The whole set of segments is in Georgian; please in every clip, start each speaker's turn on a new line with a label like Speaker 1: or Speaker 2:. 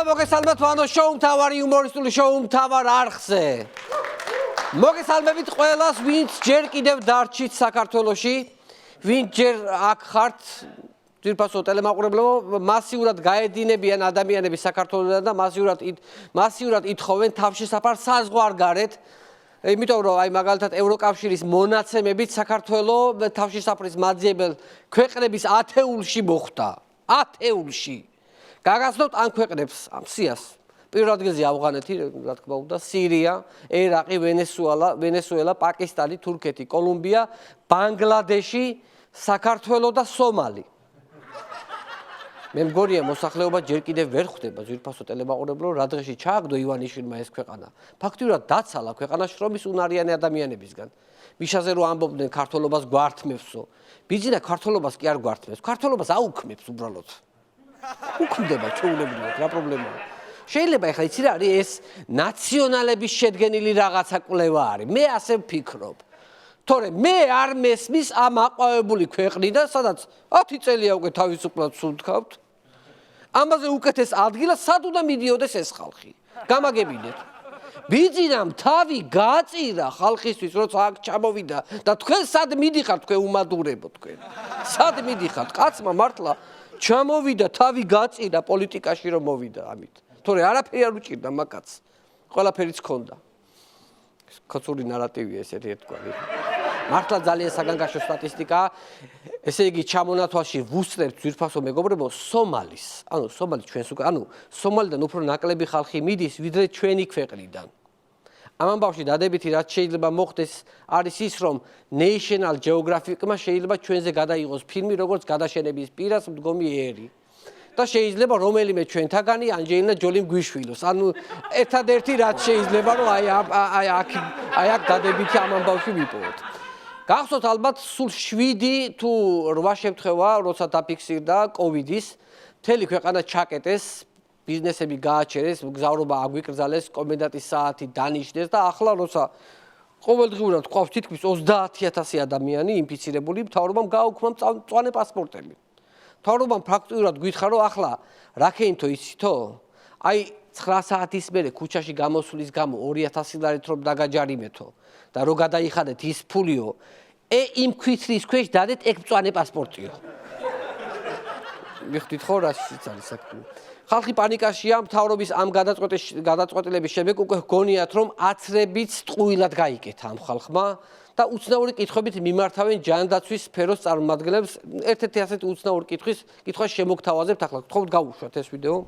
Speaker 1: მოგესალმებით ვანო შოუ მთავარი იუმორისტული შოუ მთავარ არხზე. მოგესალმებით ყველას, ვინც ჯერ კიდევ დარჩით საქართველოში, ვინც ჯერ აქ ხართ, ძირფასო ტელემაყურებლებო, მასიურად გაედინებიან ადამიანები საქართველოსთან და მასიურად ითხოვენ თავშესაფარს საზღვარგარეთ. იმიტომ რომ აი მაგალითად ევროკავშირის მონაცემებით საქართველოს თავშესაფრის მაძიებელ ქვეყნების ათეულში მოხვდა. ათეულში. გაგაცნობთ ამ ქვეყნებს, ამ სიას. პირველ ადგილზე ავღანეთი, რა თქმა უნდა, სირია, ერაყი, ვენესუელა, პაკისტანი, თურქეთი, კოლუმბია, ბანგლადეში, საქართველო და სომალი. მე მგონია მოსახლეობა ჯერ კიდევ ვერ ხვდება ძვირფასო ტელემაყურებლებო, რა დღეში ჩააგდო ივანიშვილმა ეს ქვეყანა. ფაქტიურად დაცალა ქვეყანა შრომის უნარიანი ადამიანებისგან. მიშაზე რომ ამბობდნენ ქართლობას გვართმევსო. ბიძინა ქართლობას კი არ გვართმევს, ქართლობას აუქმებს უბრალოდ. უქმდება ჩვეულებრივად, რა პრობლემაა? შეიძლება ეხლა იცი რა არის ეს ნაციონალების შედგენილი რაღაცა კვლევა არის. მე ასე ვფიქრობ. თორემ მე არ მესმის ამ აყვავებული ქვეყნიდან, სადაც 10 წელია უკვე თავისუფლად სუნთქავთ. ამაზე უკეთეს ადგილას სად უნდა მიდიოდეს ეს ხალხი? გამაგებინეთ. ბიძინამ თავი გაწირა ხალხისთვის, როცა აქ ჩამოვიდა და თქვენ სად მიდიხართ თქვენ უმადურებო თქვენ? სად მიდიხართ? კაცმა მართლა ჩამოვიდა თავი გაწირა პოლიტიკაში რომ მოვიდა ამით. თორე არაფერი არ უჭირდა მაგაც. ყველაფერიც ჰქონდა. კაცური ნარატივია ეს ერთგვარი. მართლა ძალიან საგანგაშო სტატისტიკაა. ესე იგი ჩამონათვალში ვუსწრებთ ძვირფასო მეგობრებო სომალის. ანუ სომალი ჩვენს უკვე, ანუ სომალიდან უფრო ნაკლები ხალხი მიდის ვიდრე ჩვენი ქვეყნიდან. ამ ამბავში დადებითი რაც შეიძლება მოხდეს არის ის რომ National Geographic-მა შეიძლება ჩვენზე გადაიღოს ფილმი როგორც გადაშენების პირას მდგომი ერი. და შეიძლება რომელიმე ჩვენთაგანი ანჯელინა ჯოლიმ გვიშვილოს. ანუ ერთადერთი რაც შეიძლება რომ აი აქ დადებითი ამ ამბავში ვიპოვოთ. გახსოვთ ალბათ სულ 7 თუ 8 შემთხვევა როცა დაფიქსირდა კოვიდის მთელი ქვეყანა ჩაკეტეს ბიზნესები გააჩერეს, მგზავრობა აგვიკრძალეს, კომენდანტის საათი დანიშნეს და ახლა როცა ყოველდღიურად ყავს თითქმის 30,000 ადამიანი ინფიცირებული, მთავრობამ გააუქმა მწვანე პასპორტები. მთავრობამ ფაქტიურად გითხრა რომ ახლა რაკეინთო იცითო? აი 9 საათის მერე ქუჩაში გამოსვლის გამო 2000 ლარით რომ დაგაჯარიმეთო და რო გადაიხადეთ ის ფულიო, იმ ქვითრის ქვეშ დადეთ ეგ მწვანე პასპორტიო. მიხდით ხო რა არის საქმე? ხალხი პანიკაშია, მთავრობის ამ გადაწყვეტილების შემდეგ უკვე გონიათ რომ აცრებიც ტყუილად გაიკეთა ამ ხალხმა და უცნაური კითხვებით მიმართავენ ჯანდაცვის სფეროს წარმომადგენლებს. ერთ-ერთი ასეთი უცნაური კითხვის შემოგთავაზებთ ახლა. გთხოვთ გავუშვათ ეს ვიდეო.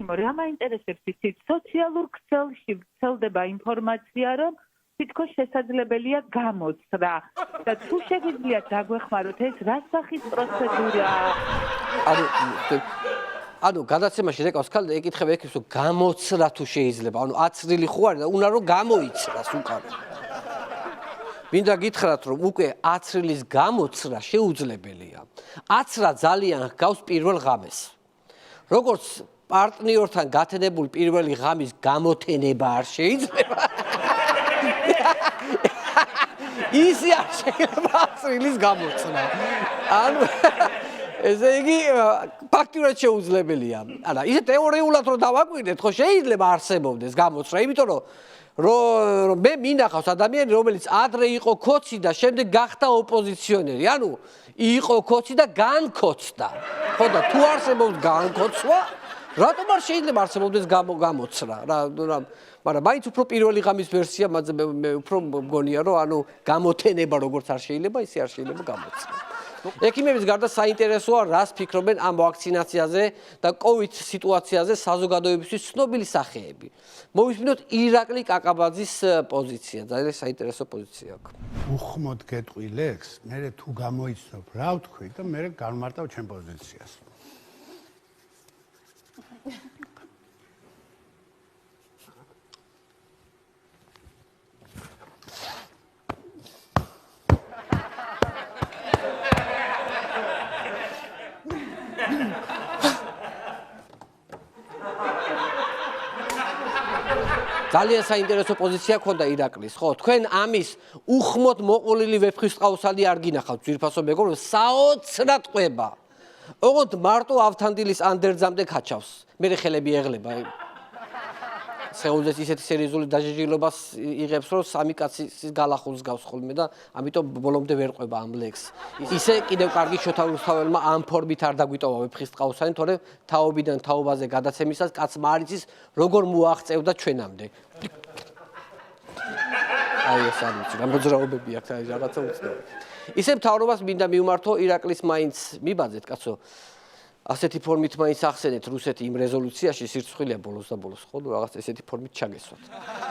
Speaker 2: რა მაინტერესებს იცით? სოციალურ ქსელში ვრცელდება ინფორმაცია, რომ თითქოს შესაძლებელია გამოცრა და თუ შეგიძლია დაგვეხმაროთ ეს რა სახის პროცედურაა? ანუ გადაცემაში რეკავს ხალხი ეკითხება ეკითხებს რომ გამოცრა თუ შეიძლება, ანუ აცრილი ხო არის და უნდა რომ გამოიცრას უკან. მინდა გითხრათ რომ უკვე აცრილის გამოცრა შეუძლებელია. აცრა ძალიან ჰგავს პირველ ღამეს. როგორც პარტნიორთან გათენებული პირველი ღამის გამოთენება არ შეიძლება. ისი არ შეიძლება აცრილის გამოცრა. ანუ ესე იგი ფაქტიურად შეუძლებელია. არა, ისე თეორიულად რომ დავაკვირდეთ, ხო შეიძლება არსებობდეს გამოცრა, იმიტომ რომ მე მინახავს ადამიანი, რომელიც ადრე იყო ქოცი და შემდეგ გახდა ოპოზიციონერი. ანუ იყო ქოცი და განქოცდა. ხო და თუ არსებობს განქოცვა, რატომ არ შეიძლება არსებობდეს გამოცრა? მაგრამ მაინც უფრო პირველი ღამის ვერსია მე უფრო მგონია რომ ანუ გამოთენება როგორც არ შეიძლება, ისე არ შეიძლება გამოცრა. ექიმების გარდა საინტერესოა რას ფიქრობენ ამ ვაქცინაციაზე და კოვიდ სიტუაციაზე საზოგადოებისთვის ცნობილი სახეები. მოვისმინოთ ირაკლი კაკაბაძის პოზიცია, ძალიან საინტერესო პოზიცია აქვს.
Speaker 3: უხმოდ გეტყვი ლექს, მე თუ გამოიცნობ რა ვთქვი და მე განმარტავ ჩემ პოზიციას.
Speaker 1: ძალიან საინტერესო პოზიცია ქონდა ირაკლის, ხო? თქვენ ამის უხმოდ მოყოლილი ვეფხისტყაოსანი არ გინახავთ, ძვირფასო მეგობრებო, საოცრად ყვება. ოღონდ მარტო ავთანდილის ანდერძამდე ქაჩავს. მე ხელები ეღლება. სეულზეც ისეთი სერიოზული დაჟიჟილობას იღებს, რომ სამი კაცი გალახულს გავს ხოლმე და ამიტომ ბოლომდე ვერ ყვება ამ ლექს. ისე კიდევ კარგი შოთა რუსთაველმა ამ ფორმით არ დაგვიტოვა ვეფხისტყაოსანი, თორემ თაობიდან თაობაზე გადაცემისას კაცმა არ იცის როგორ მოაღწევდა ჩვენამდე. აი ეს არის რა მოძრაობები აქვს აი რაღაცა უცნაური. ისე მთავრობას მინდა მივმართო ირაკლის მაინც მიბაძეთ კაცო. ასეთი ფორმით მაინც ახსენეთ რუსეთი იმ რეზოლუციაში სირცხვილია ბოლოს და ბოლოს ხო რაღაც ესეთი ფორმით ჩაგესვათ.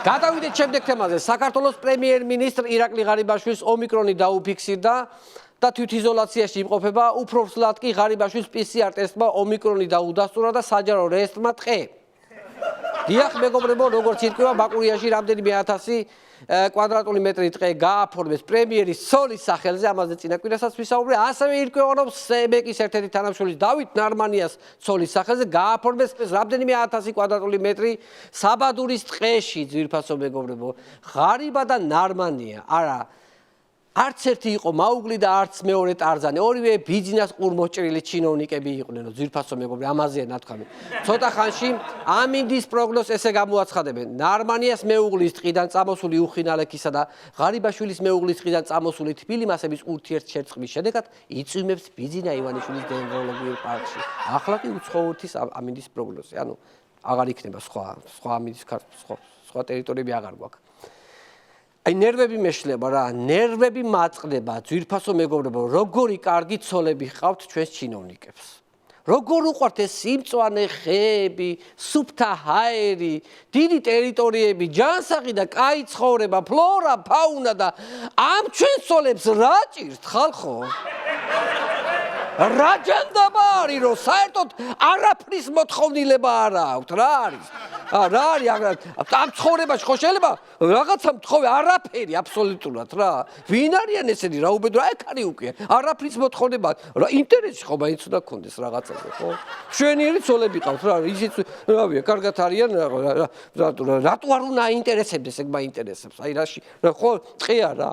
Speaker 1: გადავიდეთ შემდეგ თემაზე. საქართველოს პრემიერ-მინისტრ ირაკლი ღარიბაშვილს ომიკრონი დაუფიქსირდა და თვითიზოლაციაში იმყოფება. უფრო სულად კი ღარიბაშვილს PCR ტესტმა ომიკრონი დაუდასტურა და საჯარო რეესტრმა ტყე. დიახ მეგობრებო, როგორც ირკვევა ბაკურიაში რამდენიმე 1000 კვადრატული მეტრი ტყე გააფორმეს პრემიერის ცოლის სახელზე, ამაზე წინა კვირასაც ვისაუბრე. ასევე ირკვევა, რომ სებეკის ერთ-ერთი თანამშრომლის დავით ნარმანიას ცოლის სახელზე გააფორმეს რამდენიმე 1000 კვადრატული მეტრი საბადურის ტყეში, ძვირფასო მეგობრებო. ღარიბა და ნარმანია, არა არც ერთი იყო მაუგლი და არც მეორე ტარზანი. ორივე ბიძინას ყურმოჭრილი ჩინოვნიკები იყვნენ, ძვირფასო მეგობრებო, ამაზეა ნათქვამი. ცოტა ხანში ამინდის პროგნოზს ესე გამოაცხადებენ. ნარმანიას მეუღლის ტყიდან წამოსული უხინალექისა და ღარიბაშვილის მეუღლის ტყიდან წამოსული თბილიმასების ურთიერთშერწყმის შედეგად იწვიმებს ბიძინა ივანიშვილის დენდროლოგიურ პარკში. ახლა კი უცხოეთის ამინდის პროგნოზი. ანუ აღარ იქნება სხვა ამინდის სხვა ტერიტორიები აღარ გვაქვს. აი ნერვები მეშლება რა, ნერვები მაწყდება, ძვირფასო მეგობრებო, როგორი კარგი ცოლები ჰყავთ ჩვენს ჩინოვნიკებს. როგორ უყვართ ეს სიმწვანე ხეები, სუფთა ჰაერი, დიდი ტერიტორიები, ჯანსაღი და კაი ცხოვრება, ფლორა, ფაუნა და ამ ჩვენს ცოლებს რა ჭირთ ხალხო? რა ჯანდაბა არის, რომ საერთოდ არაფრის მოთხოვნილება არ აქვთ, რა არის? რა არის ამ ცხოვრებაში ხო შეიძლება რაღაცა მთხოვე არაფერი აბსოლუტურად რა. ვინ არიან ესენი რა უბედო, აი კარი უკია. არაფრის მოთხოვნება, რა ინტერესი ხო მაინც უნდა გქონდეს რაღაცაზე, ხო? ჩვენიერი ცოლები ყავთ რა, ისიც რავია, კარგად არიან რატო არ უნდა აინტერესებდეს ეგ მაინტერესებს. აი რაში, ხო, ტყეა რა.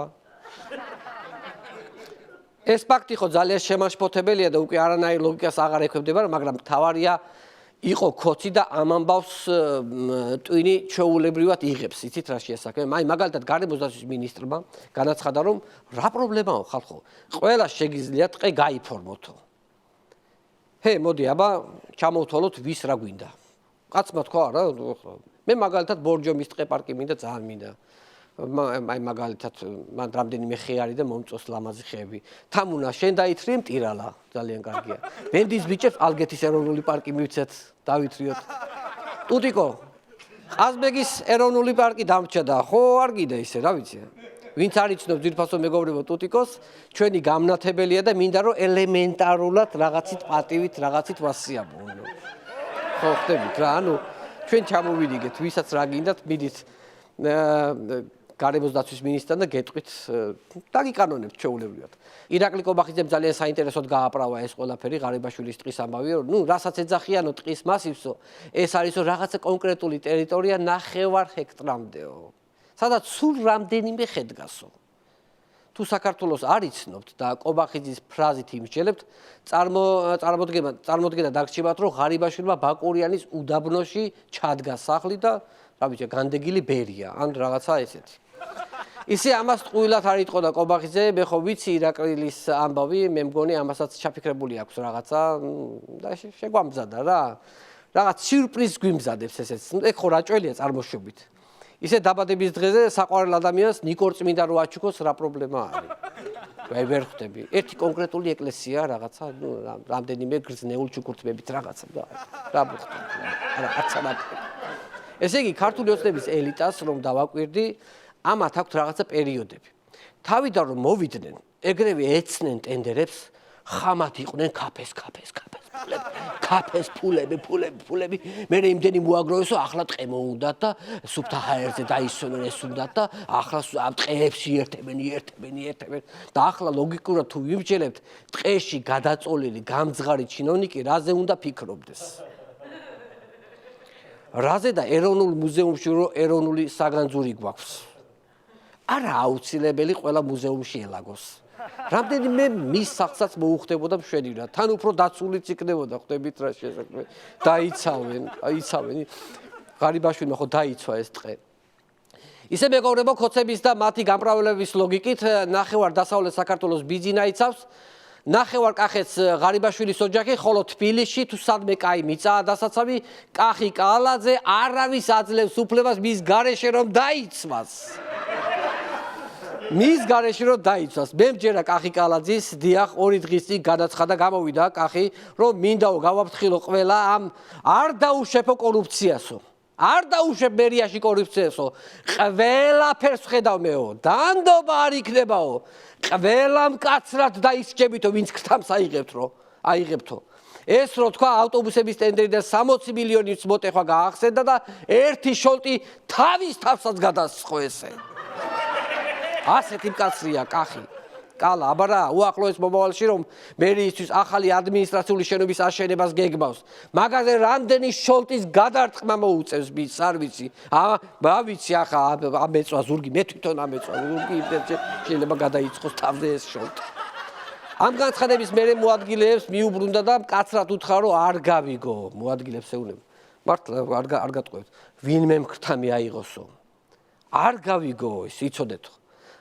Speaker 1: ეს ფაქტი ხო ძალიან შემაშფოთებელია და უკვე არანაირ ლოგიკას აღარ ექვემდებარა, მაგრამ თავარია იყო ქოცი და ამ ამბავს ტვინი ჩვეულებრივად იღებს. იცით რა შეასაქმე? აი მაგალითად გარემოს დაცვის მინისტრმა განაცხადა, რომ რა პრობლემაა ხალხო? ყველა შეგიძლიათ ტყე გაიფორმოთო. მოდი, აბა ჩამოვთვალოთ ვის რა გვინდა. კაცმა თქვა რა, მე მაგალითად ბორჯომის ტყე პარკი მინდა, ძალიან მინდა. აი მაგალითად მან რამდენიმე ხე არის და მომწოს ლამაზი ხეები. თამუნა შენ დაითრიე მტირალა, ძალიან კარგია. ბენდის ბიჭებს ალგეთის ეროვნული პარკი მივცეთ, დავითრიოთ. ტუტიკო, ყაზბეგის ეროვნული პარკი დამრჩა და ხო არ გიდა ისე, რა ვიცი. ვინც არ იცნობს ძვირფასო მეგობრებო ტუტიკოს, ჩვენი გამნათებელია და მინდა რომ ელემენტარულად რაღაცით პატივით, რაღაცით ვასიამოვნო. ხო ხდებით რა, ანუ ჩვენ ჩამოვიდიგეთ, ვისაც რა გინდათ, მიდით გარემოს დაცვის მინისტრთან და გეტყვით დაგიკანონებთ ჩვეულებრივად. ირაკლი კობახიძემ ძალიან საინტერესოდ გააправა ეს ყველაფერი ღარიბაშვილის ტყის ამბავი, რომ რასაც ეძახიანო ტყის მასივსო, ეს არისო რაღაცა კონკრეტული ტერიტორია 9 ჰექტრამდეო. სადაც სულ რამდენიმე ხე დგასო. თუ საქართველოს არ იცნობთ და კობახიძის ფრაზით იმსჯელებთ, წარმოდგენა დაგრჩებათ, რომ ღარიბაშვილმა ბაკურიანის უდაბნოში ჩადგა სახლი და რა ვიცი, განდეგილი ბერია, ან რაღაცა ესეთი. ისე ამას ტყუილად არ იტყოდა კობახიძე, მე ხო ვიცი ირაკლის ამბავი, მე მგონი ამასაც ჩაფიქრებული აქვს რაღაცა და შეგვამზადა რა. რაღაც სიურპრიზს გვიმზადებს ესეც. ეგ ხო რაჭველია წარმოშობით. ისე დაბადების დღეზე საყვარელ ადამიანს ნიკორწმინდა რო აჩუქოს რა პრობლემა არის. აი ვერ ხვდები. ერთი კონკრეტული ეკლესია რაღაცა, რამდენიმე გრძნეულ ჩუქურთმებით რაღაცა და რა მოხდა. არა, არც ამაფერი. ესე იგი, ქართული ოცნების ელიტას რომ დავაკვირდი, ამათ აქვთ რაღაცა პერიოდები. თავიდან რომ მოვიდნენ, ეგრევე ეცნენ ტენდერებს, ხამათ იყვნენ კაფეს ფულები, მე იმდენი მოაგროვესო, ახლა ტყე მოუნდათ და სუფთა ჰაერზე დაისვენენ ეს უნდათ და ახლა ამ ტყეებში ერთებენ და ახლა ლოგიკურად თუ ვიმსჯელებთ, ტყეში გადაწოლილი გამძღარი ჩინოვნიკი რაზე უნდა ფიქრობდეს. რაზე და ეროვნულ მუზეუმში რო ეროვნული საგანძური გვაქვს. არა აუცილებელი ყველა მუზეუმში ელაგოს. რამდენიმე მის სახლსაც მოუხდებოდა მშვენივრა. თან უფრო დაცულიც იქნებოდა, ხვდებით რა შესაძლოა. დაიცავენ. ღარიბაშვილმა ხო დაიცვა ეს ტყე. ისე მეგობრებო, ხოცების და მათი გამправლების ლოგიკით ნახევარ დასავლეთ საქართველოს ბიძინა იცავს. ნახევარ კახეთს ღარიბაშვილის ოჯახი, ხოლო თბილისში თუ სადმე კაი მიწაა დასაცავი, კახი კალაძე არავის აძლევს უფლებას მის გარეშე რომ დაიცვას. მის გარეშე რომ დაიცვას. მე მჯერა კახი კალაძის, დიახ, 2 დღის წინ განაცხადა, გამოვიდა კახი, რომ მინდაო გავაფრთხილო ყველა ამ არ დაუშვებო კორუფციასო. არ დაუშვებ მერიაში კორუფციასო. ყველაფერს ხედავმეო, დანდობა არ იქნებაო. ყველა მკაცრად დაისჯებითო, ვინც ქთამს აიღებთო. ეს რო თქვა ავტობუსების ტენდერიდან 60 მილიონის მოტეხვა გაახსენდა და ერთი შოლტი თავის თავსაც გადასცხოვ ესე. ასეთი მკაცრია კახი. კალა, აბარა, უახლოეს მომავალში რომ მერიისთვის ახალი ადმინისტრაციული შენობის აშენებას გეგმავს. მაგაზე რამდენი შოლტის გადარტყმა მოუწევს მის, არ ვიცი. ვიცი ახლა ამეწვა ზურგი, მე თვითონ ამეწვა ზურგი, შეიძლება გადაიწყოს თავზე ეს შოლტი. ამ განცხადების მერე მოადგილეებს მიუბრუნდა და მკაცრად უთხრა რომ არ გავიგო, მოადგილებს ეუბნება. მართლა არ გატყვევთ. ვინმე მქრთამი აიღოსო. არ გავიგო, ის იცოდეთო.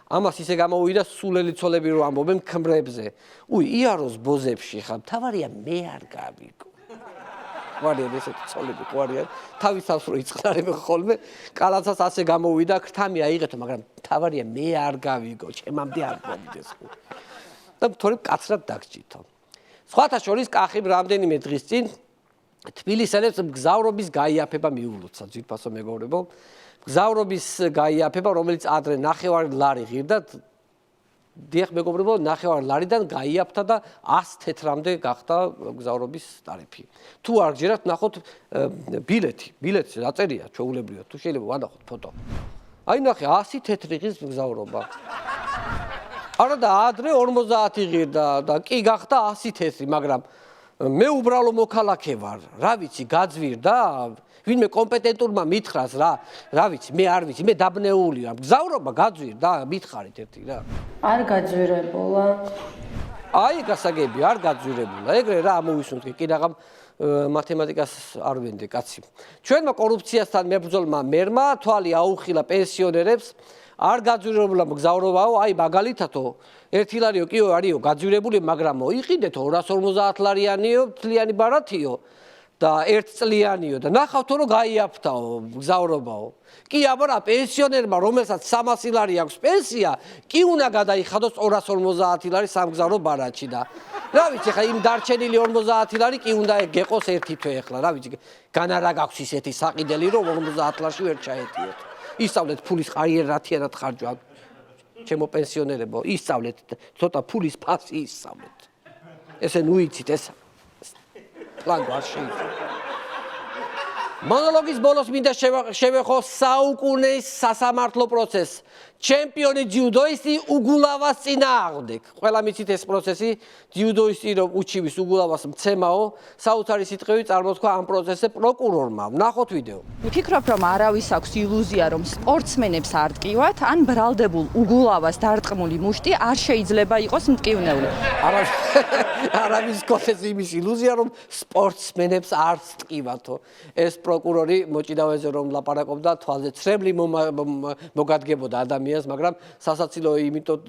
Speaker 1: ამას ისე გამოვიდა სულელი ცოლები რომ ამბობენ ქმრებზე. იაროს ბოზებში ხარ, თავარია მე არ გავიგო. ვარიან ესეთი ცოლები ყوارიან, თავის თავს რო იწყნარებენ ხოლმე, კალაცას ასე გამოვიდა, ქრთამი აიღეთო, მაგრამ თავარია მე არ გავიგო, ჩემამდე არ მომდეს. და თორემ კაცრად დაგჭირთო. სხვათა შორის კახიმ რამდენიმე დღის წინ თბილისელებს მგზავრობის გაიაფება მიულოცა, ძვირფასო მეგობრებო. მგზავრობის გაიაფება, რომელიც ადრე 9 ლარი ღირდა, დიახ მეგობრებო, 9 ლარიდან გაიაფთა და 100 თეთრამდე გახდა მგზავრობის ტარიფი. თუ არ გჯერათ, ნახოთ ბილეთი დაწერია, ჩვეულებრივად, თუ შეიძლება ვანახოთ ფოტო. აი ნახე, 100 თეთრი ღირს მგზავრობა. არა და ადრე 50 ღირდა და კი გახდა 100 თეთრი, მაგრამ მე უბრალო მოქალაქე ვარ, რა ვიცი, გაძვირდა, ვინმე კომპეტენტურმა მითხრას რა ვიცი, მე არ ვიცი, მე დაბნეული ვარ. მგზავრობა გაძვირდა, მითხარით ერთი რა.
Speaker 4: არ გაძვირებულა.
Speaker 1: აი გასაგები, არ გაძვირებულა. ეგრე რა ამოვისუნთ კი რაღაც მათემატიკას არ ვენდე კაცი. ჩვენმა კორუფციასთან მებრძოლმა მერმა თვალი აუხილა პენსიონერებს. არ გაძვირებულა მგზავრობაო, აი მაგალითათო 1 ლარიო კიო არისო გაძვირებული, მაგრამ მოიყიდეთო 250 ლარიანიო თლიანი ბარათიო და 1 წლიანიო და ნახავთო რომ გაიაფთაო მგზავრობაო. კი აბარა პენსიონერმა რომელსაც 300 ლარი აქვს პენსია, კი უნდა გადაიხადოს 250 ლარი სამგზავრო ბარათში და რა ვიცი ხა იმ დარჩენილი 50 ლარი კი უნდა გეყოს ერთი თვე ახლა რა ვიცი განარა გაქვს ისეთი საყიდელი რომ 50 ლარში ვერ ჩაეტიოთ. ისწავლეთ ფულის ყარიერათიანად ხარჯვა. ჩემო პენსიონერებო, ისწავლეთ ცოტა ფულის ფასი ისწავლეთ. ესე ნუ იცით ეს პლანო არ შეიძლება. მონოლოგის ბოლოს მინდა შევეხო საუკუნის სასამართლო პროცესს. ჩემპიონი ჯიუდოისტი უგულავას წინააღმდეგ. ყველა მიცით ეს პროცესი, ჯიუდოისტი რომ უჩივის უგულავას მცემაო, საოცარი სიტყვები წარმოთქვა ამ პროცესზე პროკურორმა. ვნახოთ ვიდეო.
Speaker 5: ვფიქრობ, რომ არავის აქვს ილუზია, რომ სპორტსმენებს არ ტკივათ, ან ბრალდებულ უგულავას დარტყმული მუშტი არ შეიძლება იყოს მტკივნეული.
Speaker 1: არავის გქონდეს იმის ილუზია, რომ სპორტსმენებს არ ტკივათო. ეს პროკურორი მოჭიდავეზე რომ ლაპარაკობდა, თვალზე ცრემლი მოგადგებოდა ადამიანს, მაგრამ სასაცილო იმიტომ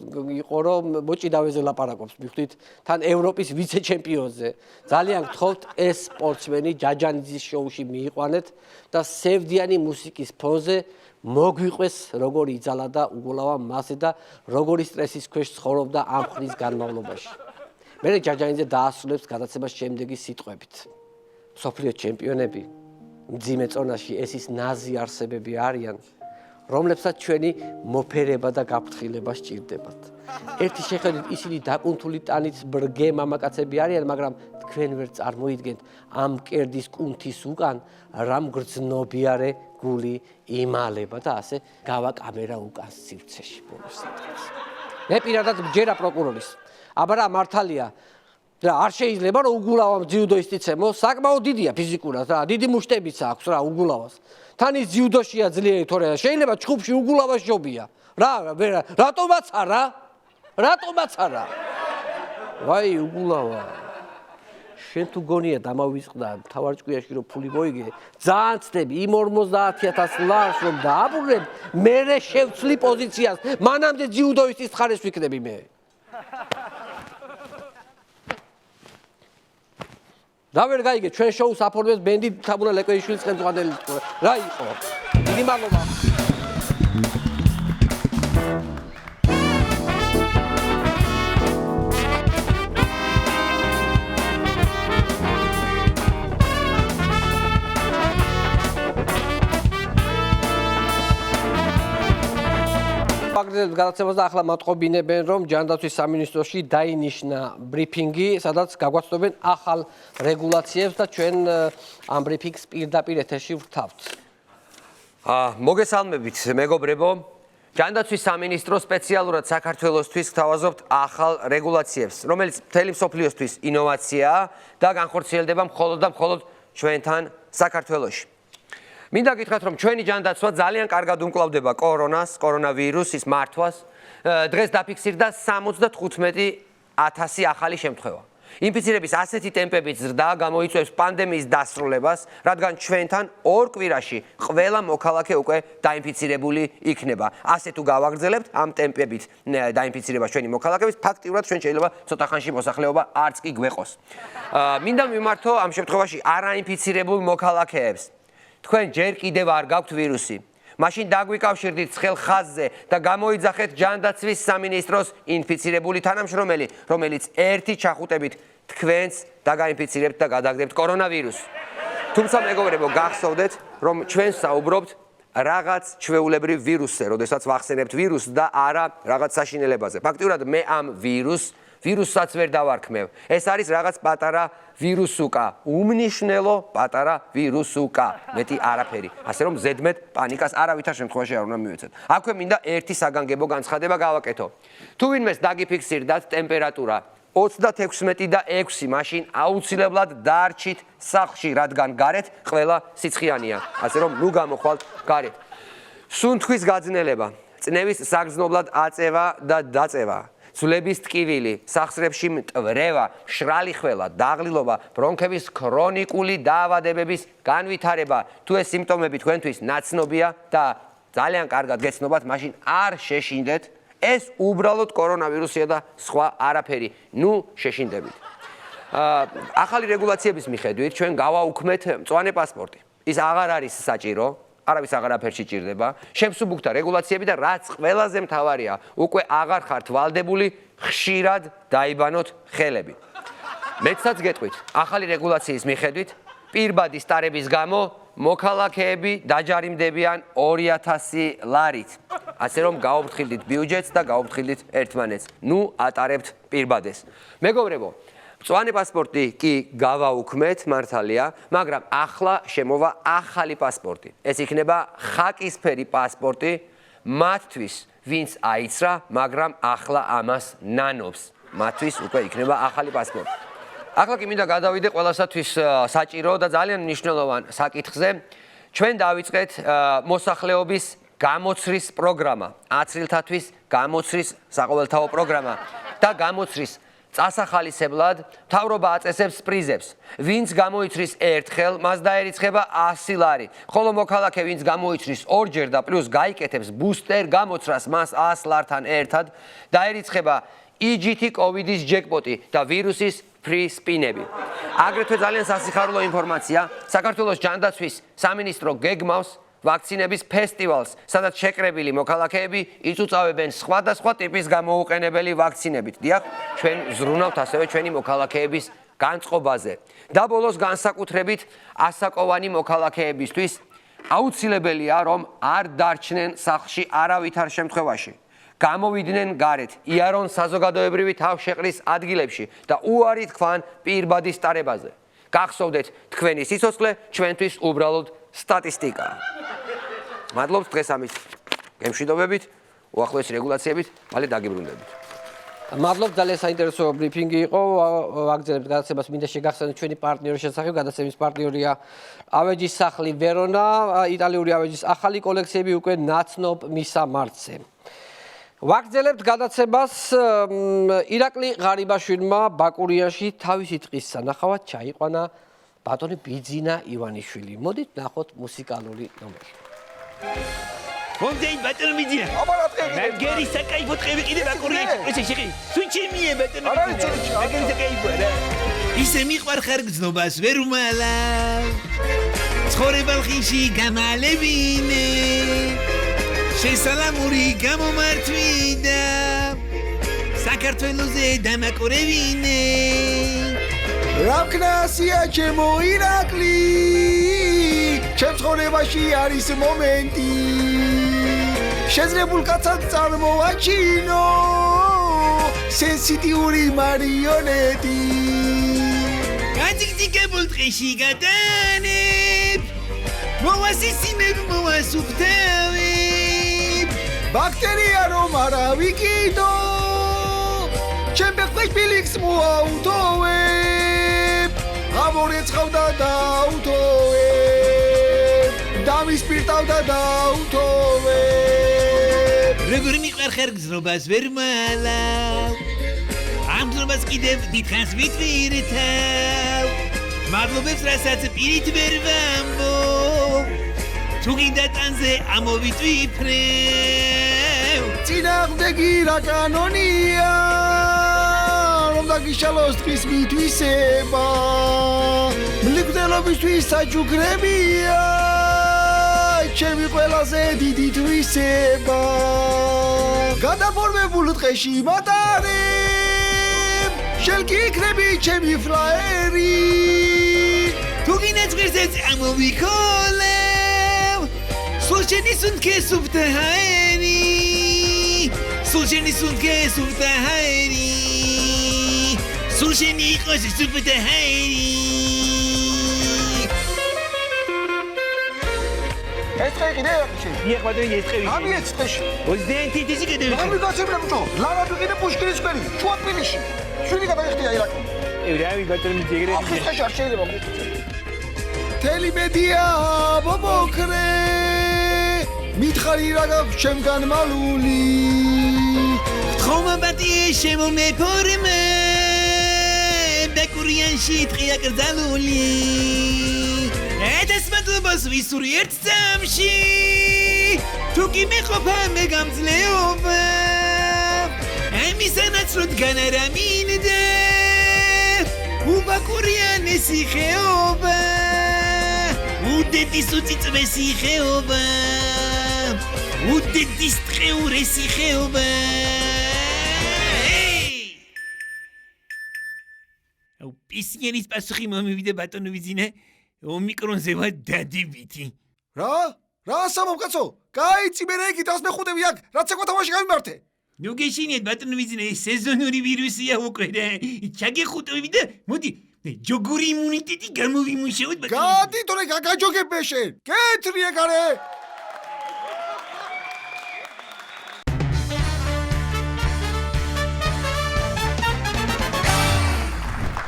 Speaker 1: იყო, რომ მოჭიდავეზე ლაპარაკობს. მივხვდით, თან ევროპის ვიცე-ჩემპიონზე. ძალიან გთხოვთ, ეს სპორტსმენი ჯაჯანიძის შოუში მიიყვანეთ და სევდიანი მუსიკის ფონზე მოგვიყვეს, როგორი იძალა უგულავა მასზე და როგორი სტრესის ქვეშ ცხოვრობდა ამ ხნის განმავლობაში. მერე ჯაჯანიძე დაასრულებს გადაცემას შემდეგი სიტყვებით. მსოფლიო ჩემპიონები მძიმე წონაში ეს ის ნაზი არსებები არიან, რომლებსაც ჩვენი მოფერება და გაფრთხილება სჭირდებათ. ერთი შეხედვით ისინი დაკუნთული ტანით ბრგე მამაკაცები არიან, მაგრამ თქვენ ვერ წარმოიდგენთ ამ მკერდის კუნთის უკან რამ გრძნობიარე გული იმალება და ასე გავა კამერა უკან სივრცეში ბოლოს სადღაც. მე პირადად მჯერა პროკურორის. აბარა მართალია და არ შეიძლება რომ უგულავამ ჯიუდოისტი ცემო, საკმაოდ დიდია ფიზიკურად რა, დიდი მუშტებიც აქვს რა უგულავას. თან ის ჯიუდოშია ძლიერი თორე შეიძლება ჩხუბში უგულავას ჯობია. რა, რატომაც არა? რატომაც არა. ვაი, უგულავა. შენ თუ გონია დამავიწყდა თავარ ჭკვიაში რომ ფული მოიგე, ძალიან ცდები იმ 50,000 ლარს რომ დააბრუნებ, მე შევცვლი პოზიციას, მანამდე ჯიუდოისტის ხარეს ვიქნები მე. და ვერ გაიგე, ჩვენ შოუს აფორმებს ბენდი თაბულა ლეკვეიშვილის ხელმძღვანელი რა იყო? დიდი მადლობა. აგრეთვე გადაცემას და ახლა მატყობინებენ რომ ჯანდაცვის სამინისტროში დაინიშნა ბრიფინგი, სადაც გაგვაცნობენ ახალ რეგულაციებს და ჩვენ ამ ბრიფინგს პირდაპირ ეთერში ვთავთ.
Speaker 6: მოგესალმებით, მეგობრებო. ჯანდაცვის სამინისტრო სპეციალურად საქართველოსთვის გთავაზობთ ახალ რეგულაციებს, რომელიც მთელი მსოფლიოსთვის ინოვაციაა და განხორციელდება მხოლოდ და მხოლოდ ჩვენთან საქართველოში. მინდა გითხრათ, რომ ჩვენი ჯანდაცვა ძალიან კარგად უმკლავდება კორონავირუსის მართვას. დღეს დაფიქსირდა 75,000 ახალი შემთხვევა. ინფიცირების ასეთი ტემპებით ზრდა გამოიწვევს პანდემიის დასრულებას, რადგან ჩვენთან 2 კვირაში ყველა მოქალაქე უკვე დაინფიცირებული იქნება. ასე თუ გავაგრძელებთ ამ ტემპებით დაინფიცირებას ჩვენი მოქალაქეების, ფაქტიურად ჩვენ შეიძლება ცოტა ხანში მოსახლეობა არც კი გვეყოს. მინდა მიმართო ამ შემთხვევაში არაინფიცირებულ მოქალაქეებს. თქვენ ჯერ კიდევ არ გაქვთ ვირუსი. მაშინ დაგვიკავშირდით ცხელ ხაზზე და გამოიძახეთ ჯანდაცვის სამინისტროს ინფიცირებული თანამშრომელი, რომელიც ერთი ჩახუტებით თქვენს დაგაინფიცირებთ და გადაგდებთ კორონავირუსს. თუმცა მეგობრებო, გახსოვდეთ, რომ ჩვენ საუბრობთ რაღაც ჩვეულებრივ ვირუსზე, როდესაც ვახსენებთ ვირუსს და არა რაღაც საშინელებაზე. ფაქტიურად მე ამ ვირუსსაც ვერ დავარქმევ. ეს არის რაღაც პატარა ვირუსუკა, უმნიშვნელო პატარა ვირუსუკა, მეტი არაფერი. ასე რომ ზედმეტ პანიკას არავითარ შემთხვევაში არ უნდა მივეცეთ. აქვე მინდა ერთი საგანგებო განცხადება გავაკეთო. თუ ვინმეს დაგიფიქსირდათ ტემპერატურა 36 და 6, მაშინ აუცილებლად დარჩით სახლში, რადგან გარეთ ყველა სიცხიანია. ასე რომ ნუ გამოხვალთ გარეთ. სუნთქვის გაძნელება, წნევის საგრძნობლად აწევა და დაწევა. ძვლების ტკივილი, სახსრებში მტვრევა, მშრალი ხველა, დაღლილობა, ბრონქების ქრონიკული დაავადებების განვითარება. თუ ეს სიმპტომები თქვენთვის ნაცნობია და ძალიან კარგად გეცნობათ, მაშინ არ შეშინდეთ. ეს უბრალოდ კორონავირუსია და სხვა არაფერი. ნუ შეშინდებით. ახალი რეგულაციების მიხედვით ჩვენ გავაუქმეთ მწვანე პასპორტი. ის აღარ არის საჭირო. არავის აღარაფერში ჭირდება. შემსუბუქდა რეგულაციები და რაც ყველაზე მთავარია, უკვე აღარ ხართ ვალდებული ხშირად დაიბანოთ ხელები. მეცაც გეტყვით, ახალი რეგულაციის მიხედვით პირბადის ტარების გამო მოქალაქეები დაჯარიმდებიან 2,000 ლარით. ასე რომ გაუფრთხილდით ბიუჯეტს და გაუფრთხილდით ერთმანეთს. ნუ ატარებთ პირბადეს. მეგობრებო, მწვანე პასპორტი კი გავაუქმეთ, მართალია, მაგრამ ახლა შემოვა ახალი პასპორტი. ეს იქნება ხაკისფერი პასპორტი მათთვის, ვინც აიცრა, მაგრამ ახლა ამას ნანობს. მათთვის უკვე იქნება ახალი პასპორტი. ახლა კი მინდა გადავიდე ყველასათვის საჭირო და ძალიან მნიშვნელოვან საკითხზე. ჩვენ დავიწყეთ მოსახლეობის გამოცრის პროგრამა, აცრილთათვის გამოცრის საყოველთაო პროგრამა და გამოცრის წასახალისებლად მთავრობა აწესებს პრიზებს. ვინც გამოიცრის ერთხელ, მას დაერიცხება 100 ლარი. ხოლო მოქალაქე, ვინც გამოიცრის ორჯერ და პლუს გაიკეთებს ბუსტერ გამოცრას, მას 100 ლართან ერთად დაერიცხება EGT COVID-ის ჯეკპოტი და ვირუსის ფრი სპინები. აგრეთვე ძალიან სასიხარულო ინფორმაცია, საქართველოს ჯანდაცვის სამინისტრო გეგმავს ვაქცინების ფესტივალს, სადაც შეკრებილი მოქალაქეები იწუწავებენ სხვადასხვა ტიპის გამოუყენებელი ვაქცინებით. დიახ, ჩვენ ზრუნავთ ასევე ჩვენი მოქალაქეების განწყობაზე. და ბოლოს განსაკუთრებით ასაკოვანი მოქალაქეებისთვის აუცილებელია, რომ არ დარჩნენ სახლში არავითარ შემთხვევაში. გამოვიდნენ გარეთ, იარონ საზოგადოებრივი თავშეყრის ადგილებში და უარი თქვან პირბადის ტარებაზე. გახსოვდეთ, თქვენი სიცოცხლე ჩვენთვის უბრალოდ სტატისტიკაა. მადლობთ დღეს ამის გემშვიდობებით, უახლოესი რეგულაციებით, მალე დაგიბრუნდებით.
Speaker 1: მადლობთ, ძალიან საინტერესო ბრიფინგი იყო. ვაგრძელებთ გადაცემას, მინდა შეგახსენოთ ჩვენი პარტნიორის შესახებ. გადაცემის პარტნიორია ავეჯის სახლი ვერონა, იტალიური ავეჯის ახალი კოლექციები უკვე ნაცნობ მისამართზე. ვაგრძელებთ გადაცემას ირაკლი ღარიბაშვილმა ბაკურიაში თავისი ტყის სანახავად ჩაიყვანა ბატონი ბიძინა ივანიშვილი. მოდით ნახოთ მუსიკალური ნომერი.
Speaker 7: მომდეინ ბატონო ბიძინა. მაგერი საკაიფო ტყები კიდე ბაკურიაში ყოჩე შეყი. სუჩიმიე ბატონო. მაგერი საკაიფო რა. ისე მიყვარ ხარგზნობას ვერ უმალავ. ცხოვრებალ ხინში გამალებინე. შესალამური გამომართვიდა საქართველოზე დამაკორებინე
Speaker 8: რა ვქნასია ჩემო ირაკლი ჩემ ცხოვრებაში არის მომენტი შეძლებულ კაცად წარმოვაჩინო სენსიტიური მარიონეტი
Speaker 7: განძიგძიგებულ ტყეში გადანებ მოვასისიმებ მოვასუფთავებ
Speaker 8: ბაქტერია რომ არა ვიკიდო ჩემ ბეხვეშ ფილიქს მოაუთოვებ ამორეცხავდა დაუთოვებ დამისპირტავდა დაუთოვებ
Speaker 7: როგორ მიყვარ ხერგზნობას ვერ მალავ ამ გზნობას კიდევ დიდხანს ვიტვირთავ მადლობებს რასაც პირით ვერ ვამბობ თუ გინდა ტანზე ამოვიტვიფრევ
Speaker 8: წინააღმდეგი რა კანონია რომ დაგიშალოს ტყის მითვისება მლიგდელობისთვის საჯუგრებია ჩემი ყველაზე დიდი თვისება გადაფორმებულ ტყეში მატარებ შელკი იქნები ჩემი ფლაერი
Speaker 7: თუ გინდა ძღირზეც ამოვიქოლევ სულშენი სუნთქე სუფთაერი სულშენი სუნთქე სუფთაერი სულშენი იყოს სუფთაერი
Speaker 8: ეს ტყე კიდე აქვს
Speaker 7: მიე ყვადრი ეს ტყე
Speaker 8: ამი ეს ტყეში
Speaker 7: 21 თითი კიდე
Speaker 8: ამი გასებია ბჭო ლავა კიდე პუშკინის ქვერი შუა თბილისში შვილი გადაიხდია ირაკლი
Speaker 7: რავი ბატონი ძეგრე
Speaker 8: ახის ტყეში არ შეიძლება თელი მედია ბობოქრე მითხარი რა გაქვს ჩემგან მალული
Speaker 7: ხომა ბატიე შემომეფორმე ბაკურიანში ტყია კრძალული ედას მადლობას ვისური ერთ წამში თუ კი მეყოფა მე გამძლეობა ამისანაცვლოდ განარამინდა უბაკურიანესი ხეობა უდედის უწიწვესი ხეობა უდედის ტყეურესი ხეობა აუ პისიანის პასუხი მომივიდა ბატონო ბიძინა ომიკრონზე ვარ დადებითი
Speaker 8: რა სამომკაცო გაიცი მე რა იქით 105-ები აქ რაც ეკვა თამაში გამიმართე
Speaker 7: ნუ გეშინიეთ ბატონო ბიძინა ეს სეზონური ვირუსია უკვე და ჩაგეხუტები და მოდი ჯოგური იმუნიტეტი გამოვიმუშავოთ ბატონო
Speaker 8: გადი თორე გაგაჯოგებ შენ კეთრიე გარე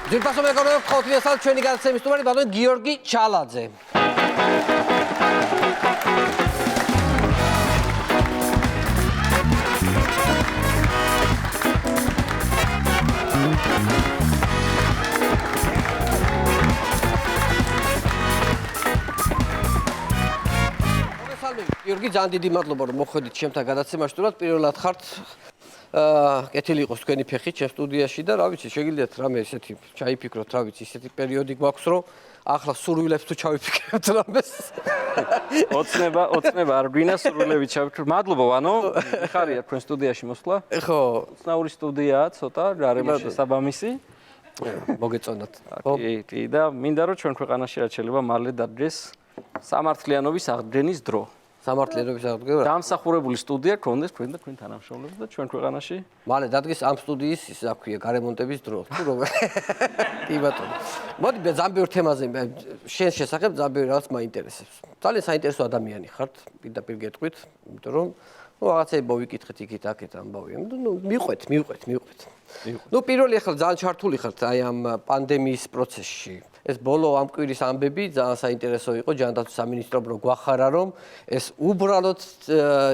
Speaker 1: ძირფასო მეგობრებო, ხოთვიასალ ჩვენი გადაცემის სტუმარი ბატონი გიორგი ჩალაძე. გიორგი, ძალიან დიდი მადლობა რომ მოხვედით ჩემთან გადაცემაში. პირველად ხართ კეთილი იყოს თქვენი ფეხი ჩემ სტუდიაში და რა ვიცი, შეგიძლიათ რამე ესეთი ჩაიფიქროთ, რა ვიცი, ესეთი პერიოდი გვაქვს, რომ ახლა სურვილებს თუ ჩავიფიქრებთ რამეს.
Speaker 9: ოცნება არ გვინა სურვილები ჩავიფიქროთ. მადლობა, ვანო, ხარია თქვენ სტუდიაში მოსვლა.
Speaker 1: ხო,
Speaker 9: უცნაური სტუდიაა, ცოტა გარემო შესაბამისი.
Speaker 1: მოგეწონათ.
Speaker 9: კი, და მინდა რომ ჩვენ ქვეყანაში რაც შეიძლება მალე დადგეს სამართლიანობის აღდგენის დრო.
Speaker 1: სამართლიანობის აღდგენა.
Speaker 9: დამსახურებული სტუდია გქონდეს თქვენ და თქვენ თანამშრომლებს და ჩვენ ქვეყანაში.
Speaker 1: მალე დადგეს ამ სტუდიის ის რა ქვია, გარემონტების დრო. თუ რომ კი ბატონო. მოდი მე ძალიან ბევრ თემაზე შენ შესახებ ძალიან ბევრი რაღაც მაინტერესებს. ძალიან საინტერესო ადამიანი ხართ, პირდაპირ გეტყვით, იმიტომ რომ რაღაცები მოვიკითხეთ იქით აქეთ ამბავი. ნუ მიყვეთ. ნუ პირველი ახლა ძალიან ჩართული ხართ აი ამ პანდემიის პროცესში. ეს ბოლო ამ კვირის ამბები ძალიან საინტერესო იყო ჯანდაცვის სამინისტრომ რო გვახარა რომ ეს უბრალოდ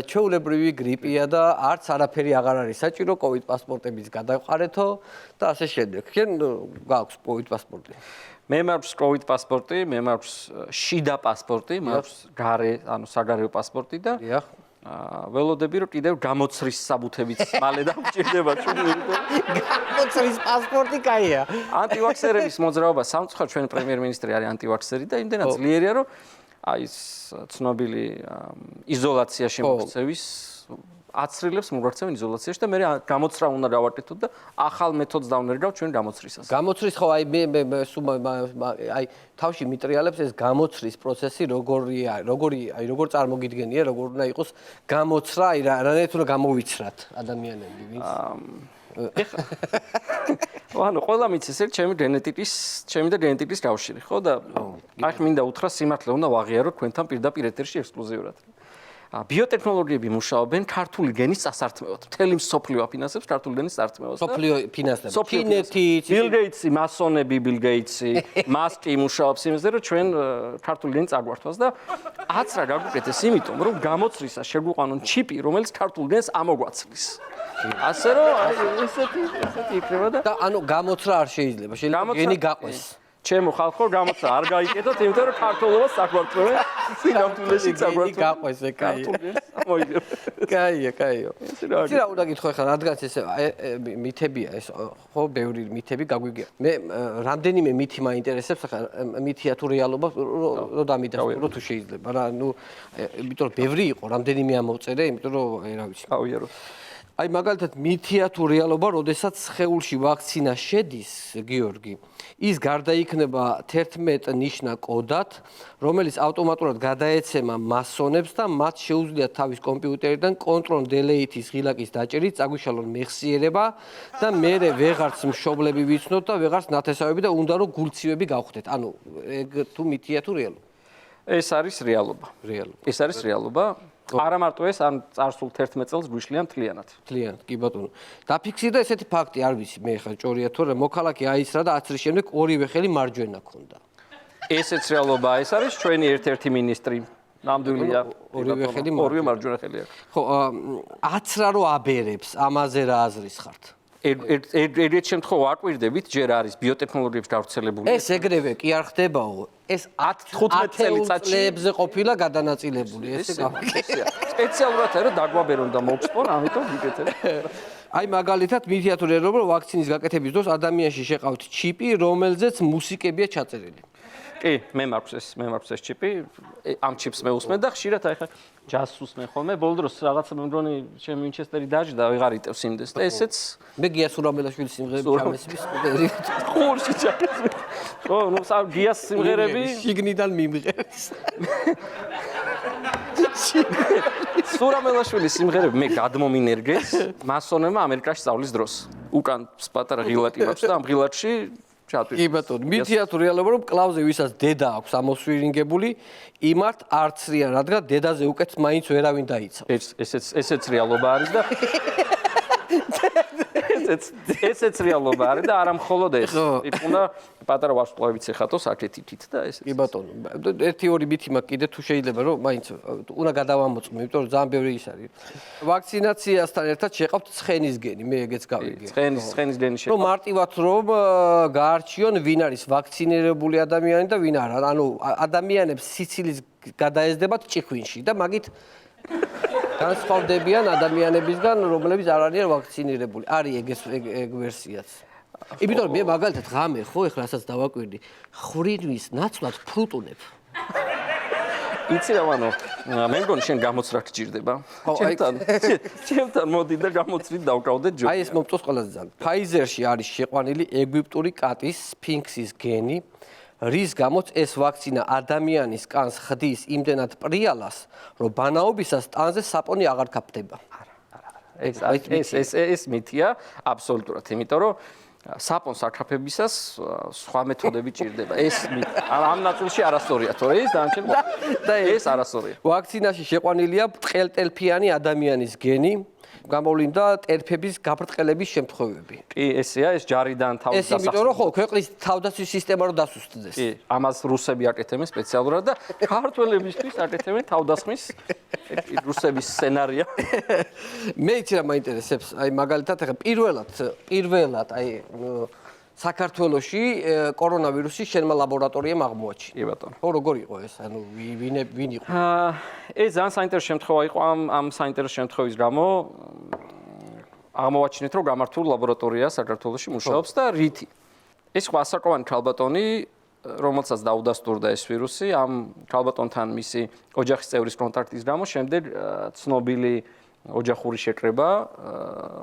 Speaker 1: ჩვეულებრივი გრიპია და არც არაფერი აღარ არის საჭირო COVID პასპორტების გადაყარეთო და ასე შემდეგ. შენ გაქვს COVID პასპორტი?
Speaker 9: მე მაქვს COVID პასპორტი, მე მაქვს შიდა პასპორტი, მაქვს გარე, ანუ საგარეო პასპორტი და
Speaker 1: დიახ.
Speaker 9: ველოდები რომ კიდევ გამოცრის საბუთებიც მალე დამჭირდება ჩვენი.
Speaker 1: გამოცრის პასპორტი კაია.
Speaker 9: ანტივაქსერების მოძრაობა სამწუხაროდ ჩვენ პრემიერ-მინისტრი არის ანტივაქსერი და იმდენად ძლიერია რომ აი ეს ცნობილი იზოლაციაში მოქცევის აცრილებს მოგვარცევენ იზოლაციაში და მე გამოცრა უნდა გავაკეთოთ და ახალ მეთოდს დავნერგავ ჩვენ გამოცრისას.
Speaker 1: გამოცრის ხო აი აი თავში მიტრიალებს ეს გამოცრის პროცესი როგორ წარმოგიდგენია, როგორ უნდა იყოს გამოცრა, აი რანაირად უნდა გამოვიცრათ ადამიანები, ვინც
Speaker 9: ანუ ყველა მიცეს ერთ ჩემი და გენეტიკის კავშირი, ხო და აი მინდა უთხრა სიმართლე უნდა ვაღიაროთ თქვენთან პირდაპირ ეთერში ექსკლუზიურად. ბიოტექნოლოგიები მუშაობენ ქართული გენის წასართმევად. მთელი მსოფლიო აფინანსებს ქართული გენის წასართმევას.
Speaker 1: მსოფლიო ფინანსებს. ჩინეთი,
Speaker 9: ბილ გეიტსი, მასონები, ბილ გეიტსი, მასკი მუშაობს იმაზე, რომ ჩვენ ქართული გენი წაგვართვას და აცრა გაგვუკეთეს იმიტომ, რომ გამოცრისას შეგვიყვანონ ჩიპი, რომელიც ქართულ გენს ამოგვაცრის. ასე რომ აი ესეთი იქნება და
Speaker 1: ანუ გამოცრა არ შეიძლება. შეიძლება გენი გაყვეს.
Speaker 9: ჩემო ხალხო გამოცრა არ გაიკეთოთ, იმიტომ რომ ქართულობას საკვარტვევენ, სინამდვილეში საკვარტვევენ.
Speaker 1: გაყვეს ე კაია. კაია, კაია. იცი რა უნდა გითხო ხა, რადგანაც ეს მითებია ეს, ხო, ბევრი მითები გაგვიგია. მე რამდენიმე მითი მაინტერესებს, ხა მითია თუ რეალობა, რო დამიდასტურო თუ შეიძლება რა, ნუ იმიტომ რომ ბევრი იყო, რამდენიმე ამოვწერე, იმიტომ რომ რა ვიცი.
Speaker 9: ავიარო.
Speaker 1: აი მაგალითად მითია თუ რეალობა, როდესაც სხეულში ვაქცინა შედის, გიორგი, ის გარდაიქმნება 11 ნიშნა კოდად, რომელიც ავტომატურად გადაეცემა მასონებს და მათ შეუძლიათ თავის კომპიუტერიდან კონტროლ-დელეითის ღილაკის დაჭერით წაგვიშალონ მეხსიერება და მერე ვეღარც მშობლები ვიცნოთ და ვეღარც ნათესავები და უნდა რომ გულცივები გავხდეთ. ანუ ეგ თუ მითია თუ რეალობა?
Speaker 9: ეს არის რეალობა. ეს არის რეალობა. არა მარტო ეს, ან წარსულ 11 წელს გვიშლიან მთლიანად.
Speaker 1: მთლიანად, კი ბატონო. დაფიქსირდა ესეთი ფაქტი, არ ვიცი, მე ხა ჭორია თუ რა, მოქალაქე აისრა და აცრის შემდეგ ორივე ხელი მარჯვენა ქონდა.
Speaker 9: ესეც რეალობა, ეს არის ჩვენი ერთ-ერთი მინისტრი. ნამდვილია, ორივე მარჯვენა ხელი აქვს.
Speaker 1: ხო, აცრა რო აბერებს, ამაზე რა აზრის ხართ?
Speaker 9: ერთ შემთხვევა აკვირდებით, ჯერ არის ბიოტექნოლოგიების გავრცელებული.
Speaker 1: ეს ეგრევე კი არ ხდებაო. ეს
Speaker 9: 15
Speaker 1: წელიწადში ყოფილა გადანაწილებული, ესე გავაკეთე.
Speaker 9: სპეციალურად არა დაგვაბერონ და მოგსპონ, ამიტომ ვიკეთებ.
Speaker 1: აი მაგალითად მითია თუ რეალობა, რომ ვაქცინის გაკეთების დროს ადამიანში შეყავთ ჩიპი, რომელზეც მუსიკებია ჩაწერილი.
Speaker 9: კი, მე მაქვს ეს ჩიპი, ამ ჩიპს მე უსმენ და ხშირად აი ხა ჯაზს უსმენ ხოლმე. ბოლო დროს რაღაცა მე მგონი ჩემი ვინჩესტერი დაჯდა, ვეღარ იტევს იმდეს და ესეც
Speaker 1: მე გია სურამელაშვილის სიმღერები ჩამესვი სტუდიაში.
Speaker 9: ხურში ჩაკეთე. ხო, ნუ გიას სიმღერები
Speaker 1: შიგნიდან მიმღერეს.
Speaker 9: სურამელაშვილის სიმღერები მე გადმომინერგეს მასონებმა ამერიკაში სწავლის დროს. უკან პატარა ღილაკი მაქვს და ამ ღილაკში ჩატვირთეს.
Speaker 1: კი ბატონო, მითია თუ რეალობა რომ კლავზე ვისაც დედა აქვს ამოსვირინგებული, იმართ არცრია, რადგან დედაზე უკეთ მაინც ვერავინ დაიცავს.
Speaker 9: ესეც რეალობა არის და ესეც რეალობა არის და არა მხოლოდ ეს. იქნა პატარა ვარსკვლავებიც ეხატოს აქეთით და ესეც.
Speaker 1: კი ბატონო, ერთი-ორი მითი მაქვს კიდე თუ შეიძლება რომ მაინც უნდა გადავამოწმო, იმიტომ რომ ძალიან ბევრი ის არის. ვაქცინაციასთან ერთად შეყავთ ცხენის გენი, მე ეგეც გავიგე.
Speaker 9: ცხენის გენი შეყავთ.
Speaker 1: რომ მარტივად რომ გაარჩიონ ვინ არის ვაქცინირებული ადამიანი და ვინ არა. ანუ ადამიანებს სიცილის გადაეზდებათ ჭიქვინში და მაგით განსხვავდებიან ადამიანებისგან, რომლებიც არ არიან ვაქცინირებული. არის ეგ ვერსიაც. იმიტომ რომ მე მაგალითად ღამე ხო, ეხლა რასაც დავაკვირდი, ხრინვის ნაცვლად ფრუტუნებ.
Speaker 9: იცი რა ვანო, მე მგონი შენ გამოცრა გჭირდება. ჩემთან მოდი და გამოცრით დავკავდეთ ჯობია.
Speaker 1: აი ეს მომწონს ყველაზე ძალიან. Pfizer-ში არის შეყვანილი ეგვიპტური კატის სფინქსის გენი, რის გამოც ეს ვაქცინა ადამიანის კანს ხდის იმდენად პრიალას, რომ ბანაობისას ტანზე საპონი აღარ გაფდება.
Speaker 9: ეს მითია აბსოლუტურად, იმიტომ რომ საპონს აკაფებისას სხვა მეთოდები ჭირდება. ეს ამ ნაწილში არასწორია, თორე ის დანარჩენ და ეს არასწორია.
Speaker 1: ვაქცინაში შეყვანილია ბრტყელტელფიანი ადამიანის გენი, გამოვლინდა ტერფების გაბრტყელების შემთხვევები.
Speaker 9: კი, ესეა, ეს ჯარიდან
Speaker 1: ეს იმიტომ რომ ხო, ქვეყნის თავდაცვის სისტემა რო დასუსტდეს.
Speaker 9: კი, ამას რუსები აკეთებენ სპეციალურად და ქართველებისთვის აკეთებენ თავდასხმის რუსების სცენარია.
Speaker 1: მე იცი რა მაინტერესებს, აი მაგალითად ახლა პირველად აი საქართველოში კორონავირუსი შენმა ლაბორატორიამ აღმოაჩინა.
Speaker 9: კი ბატონო.
Speaker 1: ხო, როგორ იყო ეს? ანუ ვინ იყო?
Speaker 9: ეს ძალიან საინტერესო შემთხვევა იყო ამ საინტერესო შემთხვევის გამო აღმოვაჩინეთ რომ გამართულ ლაბორატორია საქართველოში მუშაობს და რითი. ეს იყო ასაკოვანი ქალბატონი, რომელსაც დაუდასტურდა ეს ვირუსი, ამ ქალბატონთან მისი ოჯახის წევრის კონტაქტის გამო შემდეგ ცნობილი ოჯახური შეკრება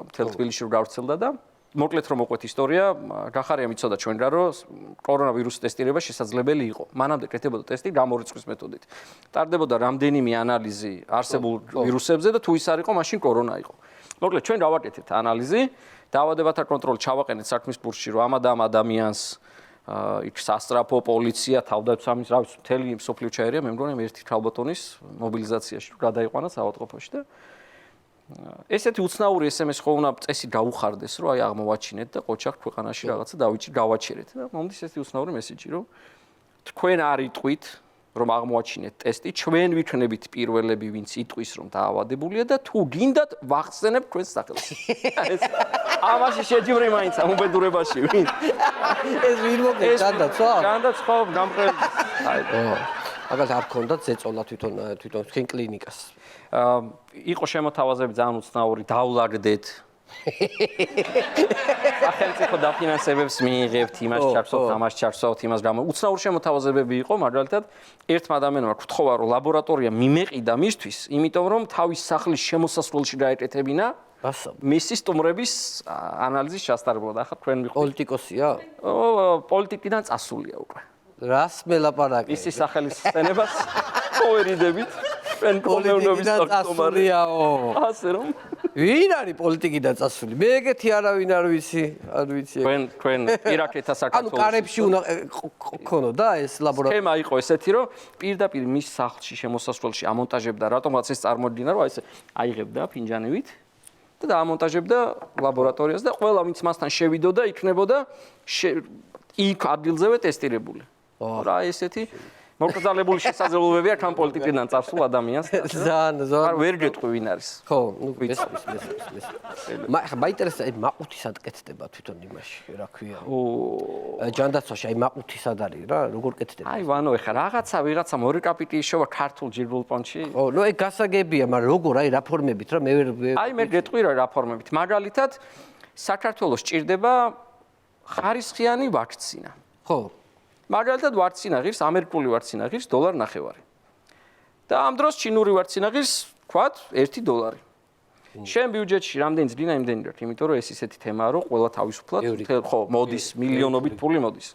Speaker 9: მთელ თბილისში გავრცელდა და მოკლედ რომ მოყვეთ ისტორია, გახარია მიცოდა ჩვენ რა რომ კორონავირუსის ტესტირება შესაძლებელი იყო. მანამდე კეთდებოდა ტესტი გამორიცხვის მეთოდით. ტარდებოდა რამდენიმე ანალიზი არსებულ ვირუსებზე და თუ ის არ იყო, მაშინ კორონა იყო. მოკლედ ჩვენ გავაკეთეთ ანალიზი, დაავადებათა კონტროლი ჩავაყენეთ საქმის კურსში, რომ ამ ადამიანს იქ სასტრაფო პოლიცია თავდაცვის რა ვიცი, მთელი სოფლიო ჩაერია, მე მგონი ერთი ქალბატონის მობილიზაციაში გადაიყვანა საავადმყოფოში და ესეთი უცნაური SMS ხო უნდა წესი გაუხარდეს, რომ აი აღმოვაჩინეთ და ყოჩახ ქვეყანაში რაღაცა გავაჩერეთ და მომდის ესეთი უცნაური მესიჯი, რომ თქვენ არ იტყვით, რომ აღმოვაჩინეთ ტესტი, ჩვენ ვიქნებით პირველები, ვინც იტყვის, რომ დაავადებულია და თუ გინდათ ვახსენებ თქვენს სახელს. ეს ამაში შეჯიბრი მაინც ამ უბედურებაში, ვინ?
Speaker 1: ეს ვინ მოგეს ჯანდაცვა?
Speaker 9: ჯანდაცვა გამყრელი. აი,
Speaker 1: მაგალითად არ ქონდათ ზეწოლა თვითონ თქვენ კლინიკას.
Speaker 9: იყო შემოთავაზები ძალიან უცნაური, დავლაგდეთ. სახელმწიფო დაფინანსებებს მიიღებთ, იმას ჩარსავთ, ამას ჩარსავთ, იმას გამო. უცნაური შემოთავაზებები იყო, მაგალითად, ერთმა ადამიანმა გთხოვა, რომ ლაბორატორია მიმეყიდა მისთვის, იმიტომ რომ თავის სახლის შემოსასვლელში გაეკეთებინა მისი სტუმრების ანალიზის შესაძლებლობა. ახლა თქვენ მიხვდით.
Speaker 1: პოლიტიკოსია?
Speaker 9: პოლიტიკიდან წასულია უკვე.
Speaker 1: რას მელაპარაკე?
Speaker 9: ისი სახელის სცენებას მოვერიდებით. ჩვენ კოლეონობის
Speaker 1: წასულიაო.
Speaker 9: ასე რომ
Speaker 1: ვინ არის პოლიტიკიდან წასული? მე ეგეთი არავინ არ ვიცი.
Speaker 9: თქვენ ირაკეთა საქართველოს.
Speaker 1: ანუ კარებში უნდა ქონოდა ეს ლაბორატორია.
Speaker 9: სქემა იყო ესეთი, რომ პირდაპირ მის სახლში შემოსასვლელში ამონტაჟებდა, რატომაც ეს წარმოდგინა, რომ აი ესე აიღებდა ფინჯანივით და დაამონტაჟებდა ლაბორატორიას და ყველა ვინც მასთან შევიდოდა, იქნებოდა იქ ადგილზევე ტესტირებული. რა ესეთი მოკრძალებული შესაძლებლობები აქვს ამ პოლიტიკიდან წასულ ადამიანს.
Speaker 1: ძალიან
Speaker 9: ვერ გეტყვი ვინ არის.
Speaker 1: ხო, ნუ მესმის. მაინტერესებს აი მაყუთი სად კეთდება თვითონ იმაში, რა ქვია. ჯანდაცვაში აი მაყუთი სად არის რა, როგორ კეთდება?
Speaker 9: აი ვანო ეხა ვიღაცა მორი კაპიტი შევა ქართულ ჯირგულ პონჩი.
Speaker 1: ო, ნუ ეგ გასაგებია, მაგრამ როგორ აი რა ფორმებით რა მე ვერ
Speaker 9: აი მე გეტყვი რა ფორმებით. მაგალითად საქართველოს სჭირდება ხარისხიანი ვაქცინა.
Speaker 1: ხო.
Speaker 9: მაგალითად ვაქცინა ღირს, ამერიკული ვაქცინა ღირს $1.50. და ამ დროს ჩინური ვაქცინა ღირს, ვთქვათ, $1. შენ ბიუჯეტში რამდენი ძლინა იმდენი რა, იმიტომ რომ ეს ისეთი თემაა, რომ ყველა თავისუფლად ხო, მოდის მილიონობით ფული მოდის.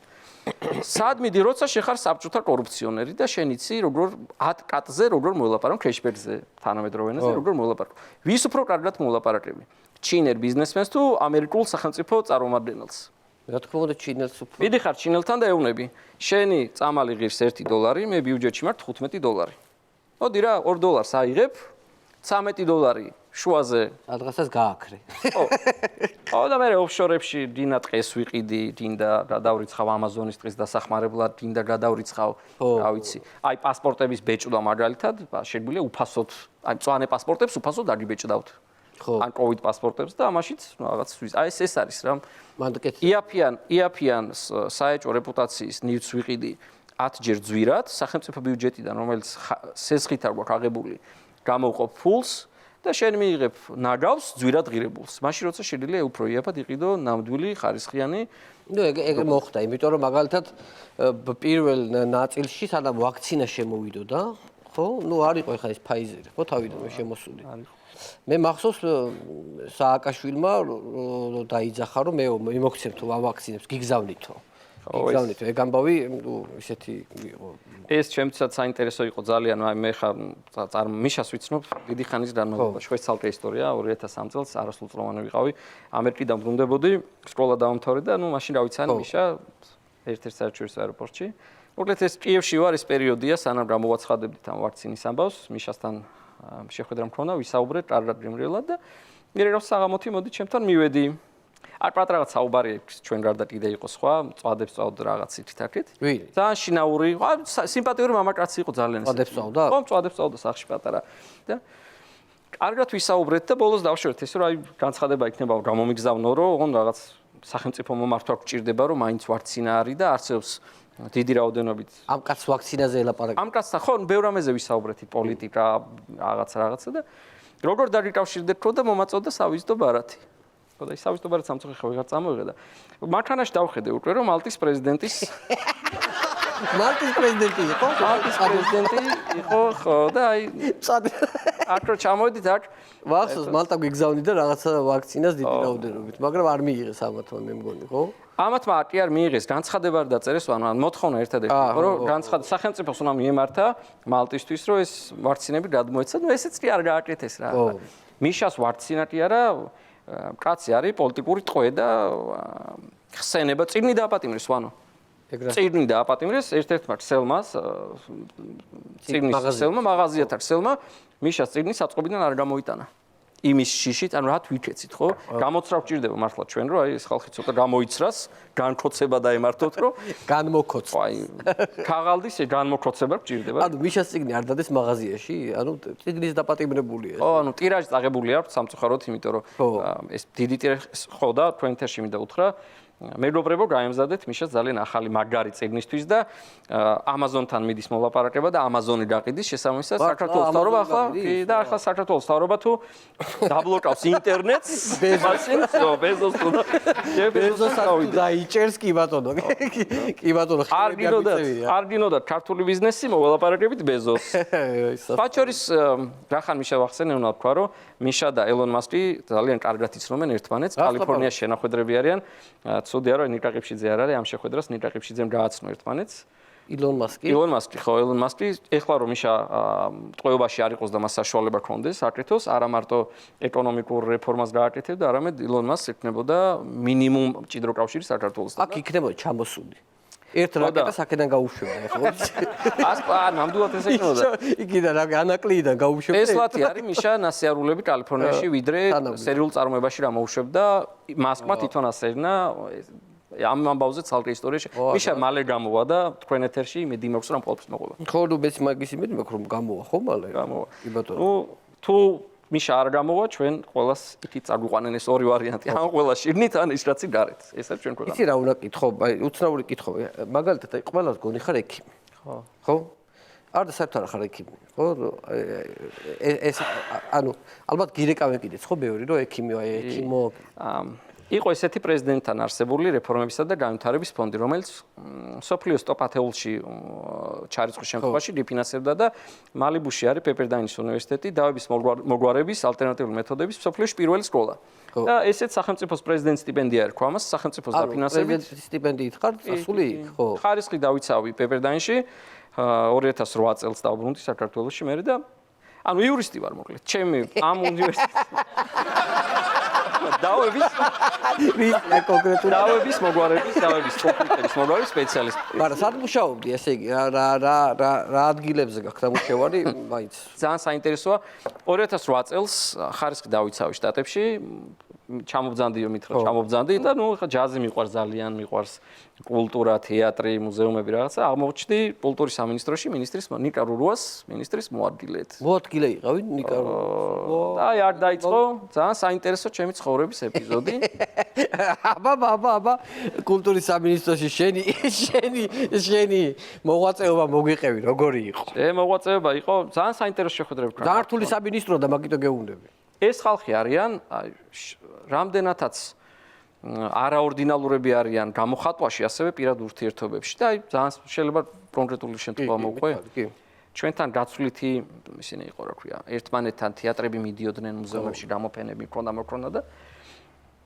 Speaker 9: სად მიდი, როცა შეხარ საბჭოთა კორუფციონერი და შენ იცი, როგორ 10 კატზე როგორ მოლაპარაკო, ქეშბეკზე, თანამედროვე ენაზე როგორ მოლაპარაკო. ვის უფრო კარგად მოლაპარაკები? ჩინელ ბიზნესმენს თუ ამერიკულ სახელმწიფო წარმომადგენელს?
Speaker 1: რა თქმა უნდა ჩინელს უფრო.
Speaker 9: მიდიხარ ჩინელთან და ეუბნები. შენი წამალი ღირს $1, მე ბიუჯეტში მაქვს $15. მოდი რა, $2 აიღებ, $13 შუაზე
Speaker 1: რაღაცას გააქრე.
Speaker 9: ხო და მე ოფშორებში დინა ტყეს ვიყიდი, დინდა გადავრიცხავ ამაზონის ტყის დასახმარებლად, დინდა გადავრიცხავ, რა ვიცი. აი პასპორტების ბეჭდა მაგალითად, შეგვიძლია უფასოდ, აი მწვანე პასპორტებს უფასოდ აგიბეჭდავთ. ან COVID პასპორტებს და ამაშიც რაღაც აი ეს არის რა. იაფიან საეჭვო რეპუტაციის ნივთს ვიყიდი 10 ჯერ ძვირად სახელმწიფო ბიუჯეტიდან, რომელიც სესხით არ გვაქვს აღებული, გამოვყოფ ფულს და შენ მიიღებ ნაგავს ძვირად ღირებულს. მაშინ როცა შეიძლება უფრო იაფად იყიდო ნამდვილი ხარისხიანი.
Speaker 1: ნუ ეგ მოხდა, იმიტომ რომ მაგალითად პირველ ნაწილში სადაც ვაქცინა შემოვიდოდა, ხო? ნუ არ იყო ხა ეს Pfizer, ხო, თავიდანვე შემოსული. მე მახსოვს სააკაშვილმა დაიძახა რომ მე მიმოქცევთ ვაქცინებს გიგზავნითო. გიგზავნითო. ეგ ამბავი ისეთი იყო.
Speaker 9: ეს ჩემთვისაც საინტერესო იყო ძალიან, აი მე ხარ მიშას ვიცნობ დიდი ხანის განმავლობაში. ხო ეს ცალკე ისტორია 2003 წელს არასრულწლოვანი ვიყავი. ამერიკიდან ბრუნდებოდი, სკოლა დავამთავრე და ნუ მაშინ რა ვიცანი მიშა ერთ-ერთ საერთაშორისო აეროპორტში. მოკლედ ეს კიევში ვარ ეს პერიოდია, სანამ გამოვაცხადებდით ამ ვაქცინის ამბავს, მიშასთან შეხვედრა მქონდა, ვისაუბრეთ კარგად გემრიელად და მიერავს საღამოთი მოდი ჩემთან მივედი. არ პატრაღაც საუბარი აქვს ჩვენ გარდა კიდე იყო სხვა, წვადებს წვავდა რაღაც იქით-აქეთ. ძალიან შინაური, სიმპათიური მამაკაცი იყო ძალიან.
Speaker 2: წვადებს წვავდა?
Speaker 9: ხო, წვადებს წვავდა სახში პატარა. და კარგად ვისაუბრეთ და ბოლოს დავშვერეთ ეს რომ აი განცხადება იქნება გამომიგზავნო რომ რაღაც სახელმწიფო მომართვა გჭირდება რომ მაინც ვაქცინა არის და არსებობს დიდი რაოდენობით.
Speaker 2: ამ კაც ვაქცინაზე ელაპარაკე.
Speaker 9: ამ კაცთან ხო ბევრ რამეზე ვისაუბრეთ პოლიტიკა რაღაცა და როგორ დაგიკავშირდეთ ხო და მომაწოდა სავიზიტო ბარათი. ხო და ის სავიზიტო ბარათი სამწუხაროდ ხო ვეღარ წამოვიღე და მანქანაში დავხედე უკვე რომ მალტის პრეზიდენტის
Speaker 2: მალტის პრეზიდენტი იყო?
Speaker 9: მალტის პრეზიდენტი იყო ხო და აი აკრო ჩამოვიდით აქ
Speaker 2: ვახსოვს მალტა გვიგზავნიდა რაღაცა ვაქცინას დიდი რაოდენობით, მაგრამ არ მიიღეს ამათმა მე მგონი, ხო?
Speaker 9: ამათმა კი არ მიიღეს, განცხადება არ დაწერეს, ანუ მოთხოვნა ერთადერთი იყო, რომ განცხადება სახელმწიფოს უნდა მიემართა მალტისთვის, რომ ეს ვაქცინები გადმოეცა, ნუ ესეც კი არ გააკეთეს რა. მიშას ვაქცინა კი არა, კაცი არის პოლიტიკური ტყვე და ხსენება წიგნი დააპატიმრეს ვანო. წიგნი დააპატიმრეს ერთ-ერთმა ქსელმას, წიგნის ქსელმა, მაღაზიათა ქსელმა, მიშას წიგნი საწყობიდან არ გამოიტანა. იმის შიშით, ანუ რა თვითეცით, ხო? გამოცრა გჭირდება მართლა ჩვენ, რომ აი ეს ხალხი ცოტა გამოიცრას, განკოცება დაემართოთ, რომ
Speaker 2: განმოქოც.
Speaker 9: აი, ქაღალდის განმოქოცება გჭირდება.
Speaker 2: ანუ მიშას წიგნი არ დადეს მაღაზიაში, ანუ წიგნის დაპატიმრებულია.
Speaker 9: ხო, ანუ ტირაჟი წაღებული აქვს სამწუხაროდ, იმიტომ რომ ეს დიდი ტირაჟი ხო და თქვენ ეთერში მინდა უთხრა. მეგობრებო, გაემზადეთ მიშას ძალიან ახალი მაგარი წიგნისთვის და Amazon-თან მიდის მოლაპარაკება და Amazon-ი გაყიდის შესაბამისად საქართველოს თავრობა ახლა კი და ახლა საქართველოს თავრობა თუ დაბლოკავს ინტერნეტს ბეზოსს თუ
Speaker 2: დაიჭერს კი ბატონო კი ბატონო
Speaker 9: არ გინდათ ქართული ბიზნესი მოლაპარაკებით ბეზოსს ბაჩორის რახან მიშა ვახსენე უნდა ვთქვა რომ მიშა და ელონ მასკი ძალიან კარგად იცნობენ ერთმანეთს კალიფორნიაში შეხვედრები არიან ცუდია რომ ნიკა ყიფშიძე არ არის ამ შეხვედრას ნიკა ყიფშიძემ გააცნო ერთმანეთს
Speaker 2: ილონ მასკი
Speaker 9: ეხლა რომ მიშა ტყვეობაში არ იყოს და მას საშუალება ქონდეს აკეთოს არა მარტო ეკონომიკურ რეფორმას გააკეთებდა არამედ ილონ მასკი ექნებოდა მინიმუმ მჭიდრო კავშირი საქართველოსთან
Speaker 2: აქ იქნებოდა ჩამოსული ერთ რაკეტას აქედან გაუშვებდა
Speaker 9: ახლა ნამდვილად ეს ექნებოდა
Speaker 2: იქიდან ანაკლიდან გაუშვებდა
Speaker 9: ესლათი არის მიშა ნასიარულები კალიფორნიაში ვიდრე სერიულ წარმოებაში რა მოუშვებდა მასკმა თვითონ ასერნა ამ ამბავზე ცალკე ისტორიაში მიშა მალე გამოვა და თქვენ ეთერში იმედი მაქვს რომ ყოველთვის მოყოლა
Speaker 2: ხო ნუ მეც მაგის იმედი მაქვს რომ გამოვა ხო მალე
Speaker 9: გამოვა
Speaker 2: კი ბატონო
Speaker 9: ნუ თუ მიშა არ გამოვა ჩვენ ყოველას იქით წაგვიყვანენ ეს ორი ვარიანტი ან ყველა შიგნით ან ის რაცი გარეთ ესა ჩვენ ქვეყანა
Speaker 2: იცი რა უნდა კითხო აი უცნაური კითხვა მაგალითად აი ყველას გონი ხარ ექიმი ხო არ და საერთოდ არ ხარ ექიმი ხო ეს ანუ ალბათ გირეკავენ კიდეც ხო ბევრი რომ ექიმი აი ექიმო
Speaker 9: იყო ესეთი პრეზიდენტთან არსებული რეფორმებისა და განვითარების ფონდი, რომელიც სოფლიოს ტოპ 10-ში ჩარიცხვის შემთხვევაში დიფინანსებდა და მალიბუში არის პეპერდაინის უნივერსიტეტი, დავების მოგვარების ალტერნატიული მეთოდების სოფლიოში პირველი სკოლა. და ესეც სახელმწიფოს პრეზიდენტის სტიპენდია ერქვა ამას, სახელმწიფოს დაფინანსებით.
Speaker 2: სტიპენდიით ხარ წასული იქ, ხო?
Speaker 9: ხარისხი დავიცავი პეპერდაინში 2008 წელს დავბრუნდი საქართველოში მე და ანუ იურისტი ვარ მოკლედ. ჩემი ამ უნივერსიტეტში დავების მოგვარების კონფლიქტების მოგვარების სპეციალისტი.
Speaker 2: მაგრამ სად მუშაობდი, ესე იგი, რა ადგილებზე გაქვს დამუშავარი, მაინც.
Speaker 9: ძალიან საინტერესოა. 2008 წელს ხარისხი დავიცავი შტატებში, ჩამობძანდიო მითხრა, ჩამობძანდი და ნუ ხა ჯაზი მიყვარს ძალიან, მიყვარს კულტურა, თეატრი, მუზეუმები რაღაცა. აღმოჩნდი კულტურის სამინისტროში მინისტრის ნიკა რურუას მინისტრის მოადგილედ.
Speaker 2: მოადგილე იყავი ნიკა რურუა.
Speaker 9: აი არ დაიწყო, ძალიან საინტერესო ჩემი ცხოვრების ეპიზოდი.
Speaker 2: აბა კულტურის სამინისტროში შენი მოღვაწეობა მოგიყევი, როგორი იყო?
Speaker 9: მოღვაწეობა იყო, ძალიან საინტერესო შეხვედრები ვქნა.
Speaker 2: დართული სამინისტროა და მაგითო გეუბნები.
Speaker 9: ეს ხალხი არიან, რამდენადაც არაორდინალურები არიან გამოხატვაში, ასევე პირად ურთიერთობებში და აი ძალიან შეიძლება კონკრეტული შემთხვევა მოვყვე. ჩვენთან გაცვლითი ისინი იყო, რა ქვია, ერთმანეთთან თეატრები მიდიოდნენ მუზეუმებში გამოფენები მქონდა და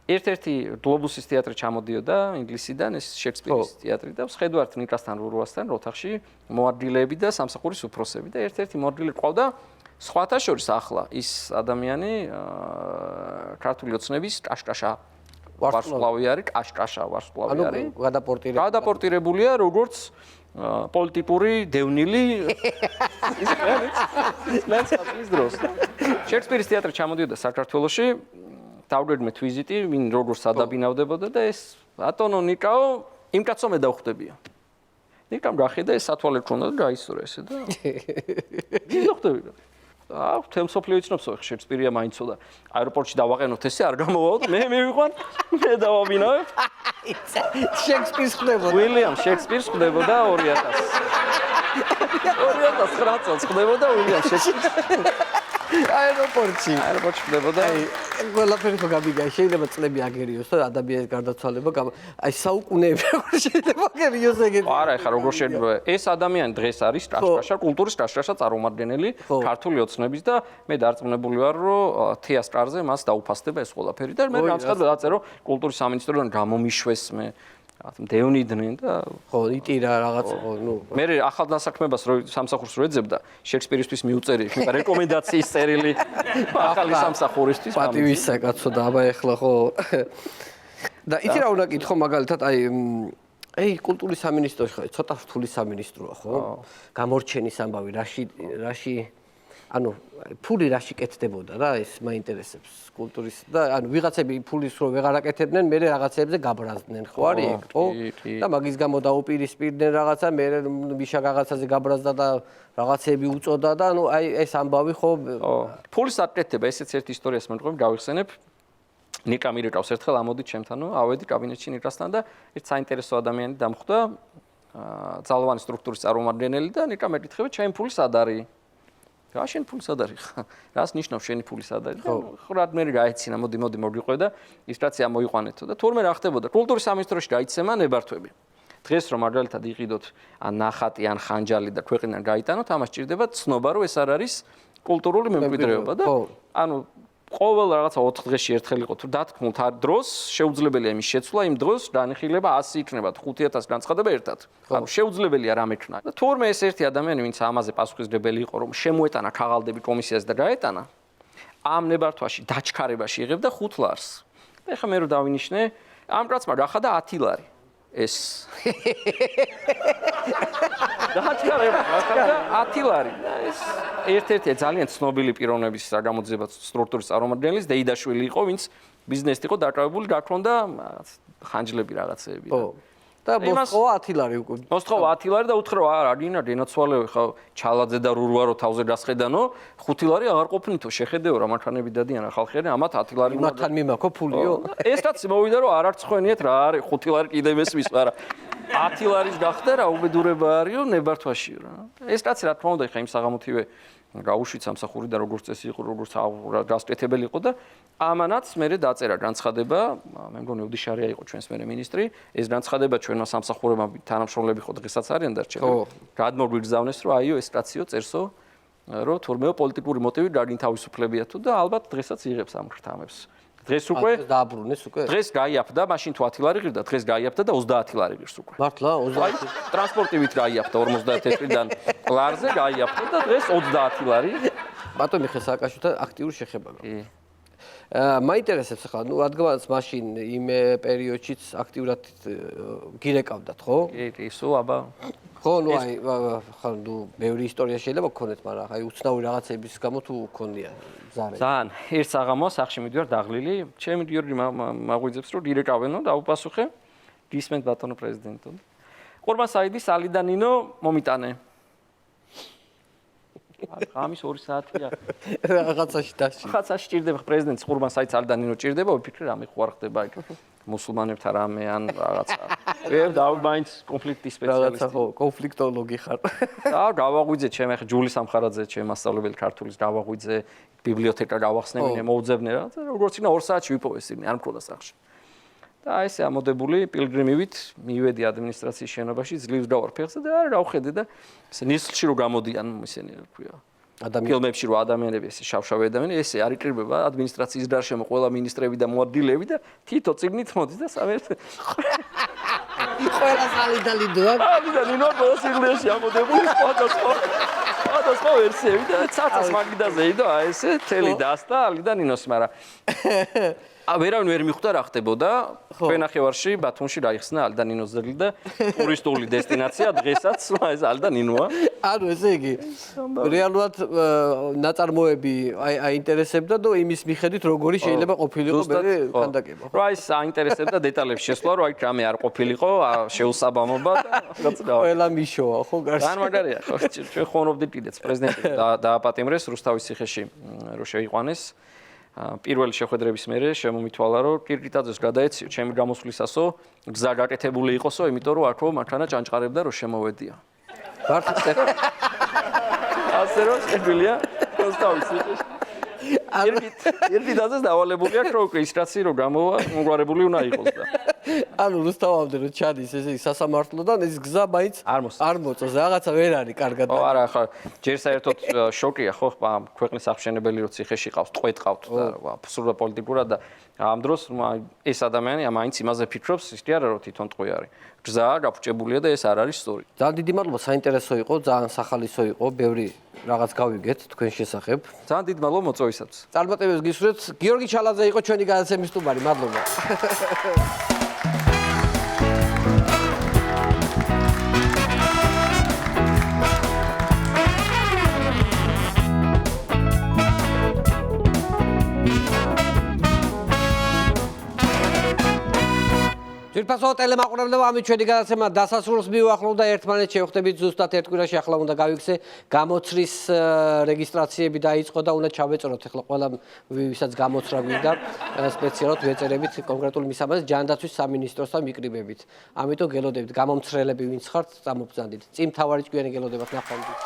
Speaker 9: ერთ-ერთი გლობუსის თეატრი ჩამოდიოდა ინგლისიდან, ეს შექსპირის თეატრი და ვხედავთ ნიკასთან რურუასთან ოთახში მოადგილეები და სამსახურის უფროსები და ერთ-ერთი მოადგილე ყავდა სხვათა შორის ახლა ის ადამიანი ქართული ოცნების კაშკაშა ვარსკვლავი არის, კაშკაშა ვარსკვლავი არის. გადაპორტირებულია როგორც პოლიტიკური დევნილი ის მეცალის დროს. შექსპირის თეატრი ჩამოდიოდა საქართველოში დავდერმეთ ვიზიტი, ვინ როგორ სადაბინავდებოდა და ეს ბატონო ნიკაო იმ კაცო მე დავხვდებია. ნიკამ გახედა ეს სათვალე ქონდა და გაისურა ესე და ვინ დავხვდებია. თემ სოფლიო იცნობს ხო შექსპირია მაინცო და აეროპორტში დავაყენოთ ესე არ გამოვაო და მე მივიყვან მე დავაბინავებ.
Speaker 2: შექსპირს ხდებოდა.
Speaker 9: უილიამ შექსპირს ხდებოდა 2009 წელს ხდებოდა უილიამ შექსპირს.
Speaker 2: აეროპორტში
Speaker 9: ხდებოდა.
Speaker 2: ყველაფერი ხო გამიგია, შეიძლება წლები აგერიოს და ადამიანის გარდაცვალება აი საუკუნეები შეიძლება აგერიოს ეგეთი.
Speaker 9: არა, ეხლა როგორ შეიძლება ეს ადამიანი დღეს არის ტრაშკაშა კულტურის ტრაშკაშა წარმომადგენელი ქართული ოცნების და მე დარწმუნებული ვარ რომ თეატრზე მას დაუფასდება ეს ყველაფერი და მე განცხადდა დაწერო კულტურის სამინისტროდან გამომიშვეს მე დევნიდნენ და
Speaker 2: ხო იტირა რაღაც ხო ნუ
Speaker 9: მე ახალ დასაქმებას რო სამსახურს რო ეძებდა შექსპირისთვის მიუწერი იქნება რეკომენდაციის წერილი ახალი სამსახურისთვის
Speaker 2: პატივისა კაცო და აბა ეხლა ხო და იცი რა უნდა კითხო მაგალითად აი კულტურის სამინისტროში ხო ცოტა რთული სამინისტროა ხო გამორჩენის ამბავი რაში ანუ ფული რაში კეთდებოდა რა ეს მაინტერესებს კულტურის და ანუ ვიღაცები ფულის რო ვეღარ აკეთებდნენ მე რაღაცებზე გაბრაზდნენ ხო არის ეგ ხო და მაგის გამო დაუპირისპირდნენ რაღაცა მე მიშა რაღაცაზე გაბრაზდა და რაღაცები უწოდა და ანუ აი ეს ამბავი ხო
Speaker 9: ფულის აკეთება ესეც ერთი ისტორიას მენყობ გავიხსენებ ნიკა მირეკავს ერთხელ ამოდით ჩემთანო ავედი კაბინეტში ნიკასთან და ერთ საინტერესო ადამიანი დამხვდა ძალოვანი სტრუქტურის წარმომადგენელი და ნიკა მეკითხება ჩემი ფული სად არის რა შენ ფული სად არის ხა რას ნიშნავს შენი ფული სად არის ხო რა მე გაეცინა მოდი მოვიყვე და ის რაც ამოიყვანეთო და თორმე რა ხდებოდა კულტურის სამინისტროში გაიცემა ნებართვები დღეს რომ მაგალითად იყიდოთ ან ნახატი ან ხანჯალი და ქვეყნიდან გაიტანოთ ამას ჭირდება ცნობა რომ ეს არ არის კულტურული მემკვიდრეობა და ანუ ყოველ რაღაცა 4 დღეში ერთხელ იყო თუ დათქმულთ არ დროს შეუძლებელია იმის შეცვლა იმ დროს განიხილება 100 იქნება 5000 განცხადება ერთად ანუ შეუძლებელია რამექნა და თორმე ეს ერთი ადამიანი ვინც ამაზე პასუხისმგებელი იყო რომ შემოეტანა ქაღალდები კომისიას და გაეტანა ამ ნებართვაში დაჩქარებაში იღებდა 5 ლარს და ეხლა მე რო დავინიშნე ამ კაცმა გახადა 10 ლარი ეს დაჩქარება გახადა 10 ლარი ეს ერთ-ერთი ძალიან ცნობილი პიროვნების გამოძიება სტრუქტურის წარმომადგენლის დეიდაშვილი იყო ვინც ბიზნესით იყო დაკავებული გაქონდა ხანჯლები რაღაცეები
Speaker 2: და მოსთხოვა 10 ლარი უკვე
Speaker 9: მოსთხოვა 10 ლარი და უთხრა არა გინა დენაცვალე ხა ჩალაძე და რურვარო თავზე დასხედანო 5 ლარი აღარ ყოფნითო შეხედეო რა მანქანები დადიან ახალხი არა ამათ 10 ლარი
Speaker 2: მათთან მიმაქო ფულიო
Speaker 9: ეს კაცი მოვიდა რომ არ არცხვენიეთ რა არის 5 ლარი კიდე მესმის არა 10 ლარის გახდა რა უბედურება არისო ნებართვაში რა ეს კაცი რა თქმა უნდა ხა იმ საღამოთივე გაუშვით სამსახური და როგორც წესი იყო როგორც გასწრეთებელი იყო და ამანაც მე დაწერა განცხადება მე მგონი უდიშარია იყო ჩვენს მე მინისტრი ეს განცხადება ჩვენმა სამსახურებმა თანამშრომლები ხო დღესაც არიან დარჩენილი გადმოგვიგზავნეს რომ აიო ეს კაციო წერსო რომ თურმეო პოლიტიკური მოტივი გაგინთავისუფლებია თუ და ალბათ დღესაც იღებს ამ ხრთამებს დღეს უკვე
Speaker 2: დააბრუნეს უკვე
Speaker 9: დღეს გაიაფდა მაშინ თუ 10 ლარი ღირდა დღეს გაიაფდა და 30 ლარი ღირს უკვე
Speaker 2: მართლა 30
Speaker 9: ტრანსპორტივით გაიაფდა 51-დან ლარზე გაიაფდა და დღეს 30 ლარი
Speaker 2: ბატონი ხესაკაშვილთა აქტიური შეხება მაინტერესებს ახლა ნუ რადგანაც მაშინ იმ პერიოდშიც აქტიურად გირეკავდათ ხო
Speaker 9: კი სულ აბა
Speaker 2: ხო ნუ აი ხა ნუ ბევრი ისტორია შეიძლება გქონდეთ მაგრამ აი უცნაური რაღაცების გამო თუ გქონდია ზარე
Speaker 9: ძალიან ერთ საღამო სახში მიდივარ დაღლილი ჩემი გიორგი მაღვიძებს რომ დირეკავენო და უპასუხე გისმენთ ბატონო პრეზიდენტო ყურბან საიდი სალიდანინო მომიტანე ღამის 2 საათია
Speaker 2: რაღაცაში დასჭი
Speaker 9: რაღაცაში ჭირდება პრეზიდენტს ყურბან საიდს ალდანინო ჭირდება ვიფიქრე რამე ხო არ ხდება იქ მუსულმანებთან რამე ან რაღაცა ვებ დავაინც კონფლიქტის სპეციალისტი
Speaker 2: რაღაცა ხო კონფლიქტოლოგი ხარ
Speaker 9: და გავაღვიძე ჩემი ახლა ჯული სამხარაძე ჩემი მასწავლებელი ქართულის გავაღვიძე ბიბლიოთეკა გავახსნებინე მოუძებნე რა როგორც იქნა 2 საათში ვიპოვეს იმი არ მქონდა სახში და ესე ამოდებული პილგრიმივით მივედი ადმინისტრაციის შენობაში ძლივს დავარ ფეხზე და არა გავხედე და ესე ნისლში რო გამოდიან ისინი რა ქვია ფილმებში რო ადამიანები ესე შავშავი ადამიანები ესე არ იყრიბება ადმინისტრაციის გარშემო ყველა მინისტრები და მოადგილეები და თითო წიგნით მოდის და სამერთ
Speaker 2: ყველა სალიდალიდოა
Speaker 9: და ნინო გოსილეში ამოდებული სხვადასხვა სხვადასხვა ვერსიები და ცაცას მაგიდაზე იდო აი ესე თელი დასტა ალიდან ინოს მაგრამ ვერავინ ვერ მიხვდა რა ხდებოდა ქვენახევარში ბათუმში რაიხსნა ალდან ინოს ძეგლი და ტურისტული დესტინაცია დღესაც ეს ალდან ინოა
Speaker 2: ანუ ესე იგი რეალურად ნაწარმოები აინტერესებდა და იმის მიხედვით როგორი შეიძლება ყოფილიყო მე ხანდაკება
Speaker 9: რა ის აინტერესებდა დეტალებში შესვლა რომ აი რამე არ ყოფილიყო შეუსაბამობა და რაღაც რა
Speaker 2: ყველა მიშოა ხო გარს
Speaker 9: ძალიან მაგარია ხო ჩვენ ხონობდით კიდეც პრეზიდენტი დააპატიმრეს რუსთავის ციხეში რომ შეიყვანეს პირველი შეხვედრების მერე შემომითვალა რომ კირკიტაძეს გადაეციო ჩემი გამოსვლისასო გზა გაკეთებული იყოსო იმიტომ რომ აქ მანქანა ჭანჭყარებდა რომ შემოვედია ასე რომ შეგვიძლია რუსთავის ციხეში კირკიტაძეს დავალებული აქვს რომ რეგისტრაცია რომ გამოვა მოგვარებული უნდა იყოს და
Speaker 2: ანუ რუსთავამდე რომ ჩადის ესე სასამართლოდან ეს გზა მაინც არ მოწოს რაღაცა ვერ არის კარგად
Speaker 9: ო არა ხა ჯერ საერთოდ შოკია ხო ქვეყნის აღმშენებელი რო ციხეში ყავს ტყვედ ყავთ და სრულად პოლიტიკურად და ამ დროს ეს ადამიანი მაინც იმაზე ფიქრობს ისე არა რომ თვითონ ტყვე არის გზა გაფუჭებულია და ეს არ არის სწორი
Speaker 2: ძალიან დიდი მადლობა საინტერესო იყო ძალიან სახალისო იყო ბევრი რაღაც გავიგეთ თქვენ შესახებ
Speaker 9: ძალიან დიდი მადლობა მოწვევისათვის
Speaker 2: წარმატებებს გისურვებთ გიორგი ჩალაძე იყო ჩვენი გადაცემის სტუმარი მადლობა ძირფასო ტელემაყურებლებო ამით ჩვენი გადაცემა დასასრულს მივუახლოვდა ერთმანეთს შევხვდებით ზუსტად ერთ კვირაში ახლა უნდა გავიქცე გამოცრის რეგისტრაციები დაიწყო და უნდა ჩავეწეროთ ახლა ყველა ვისაც გამოცრა გვინდა სპეციალურად ვეწერებით კონკრეტულ მისამართს ჯანდაცვის სამინისტროსთან მიკრიბებით ამიტომ გელოდებით გამომცრელები ვინც ხართ წამობრძანდით წინ მთავარი ჭკვიანი გელოდებათ ნახვამდის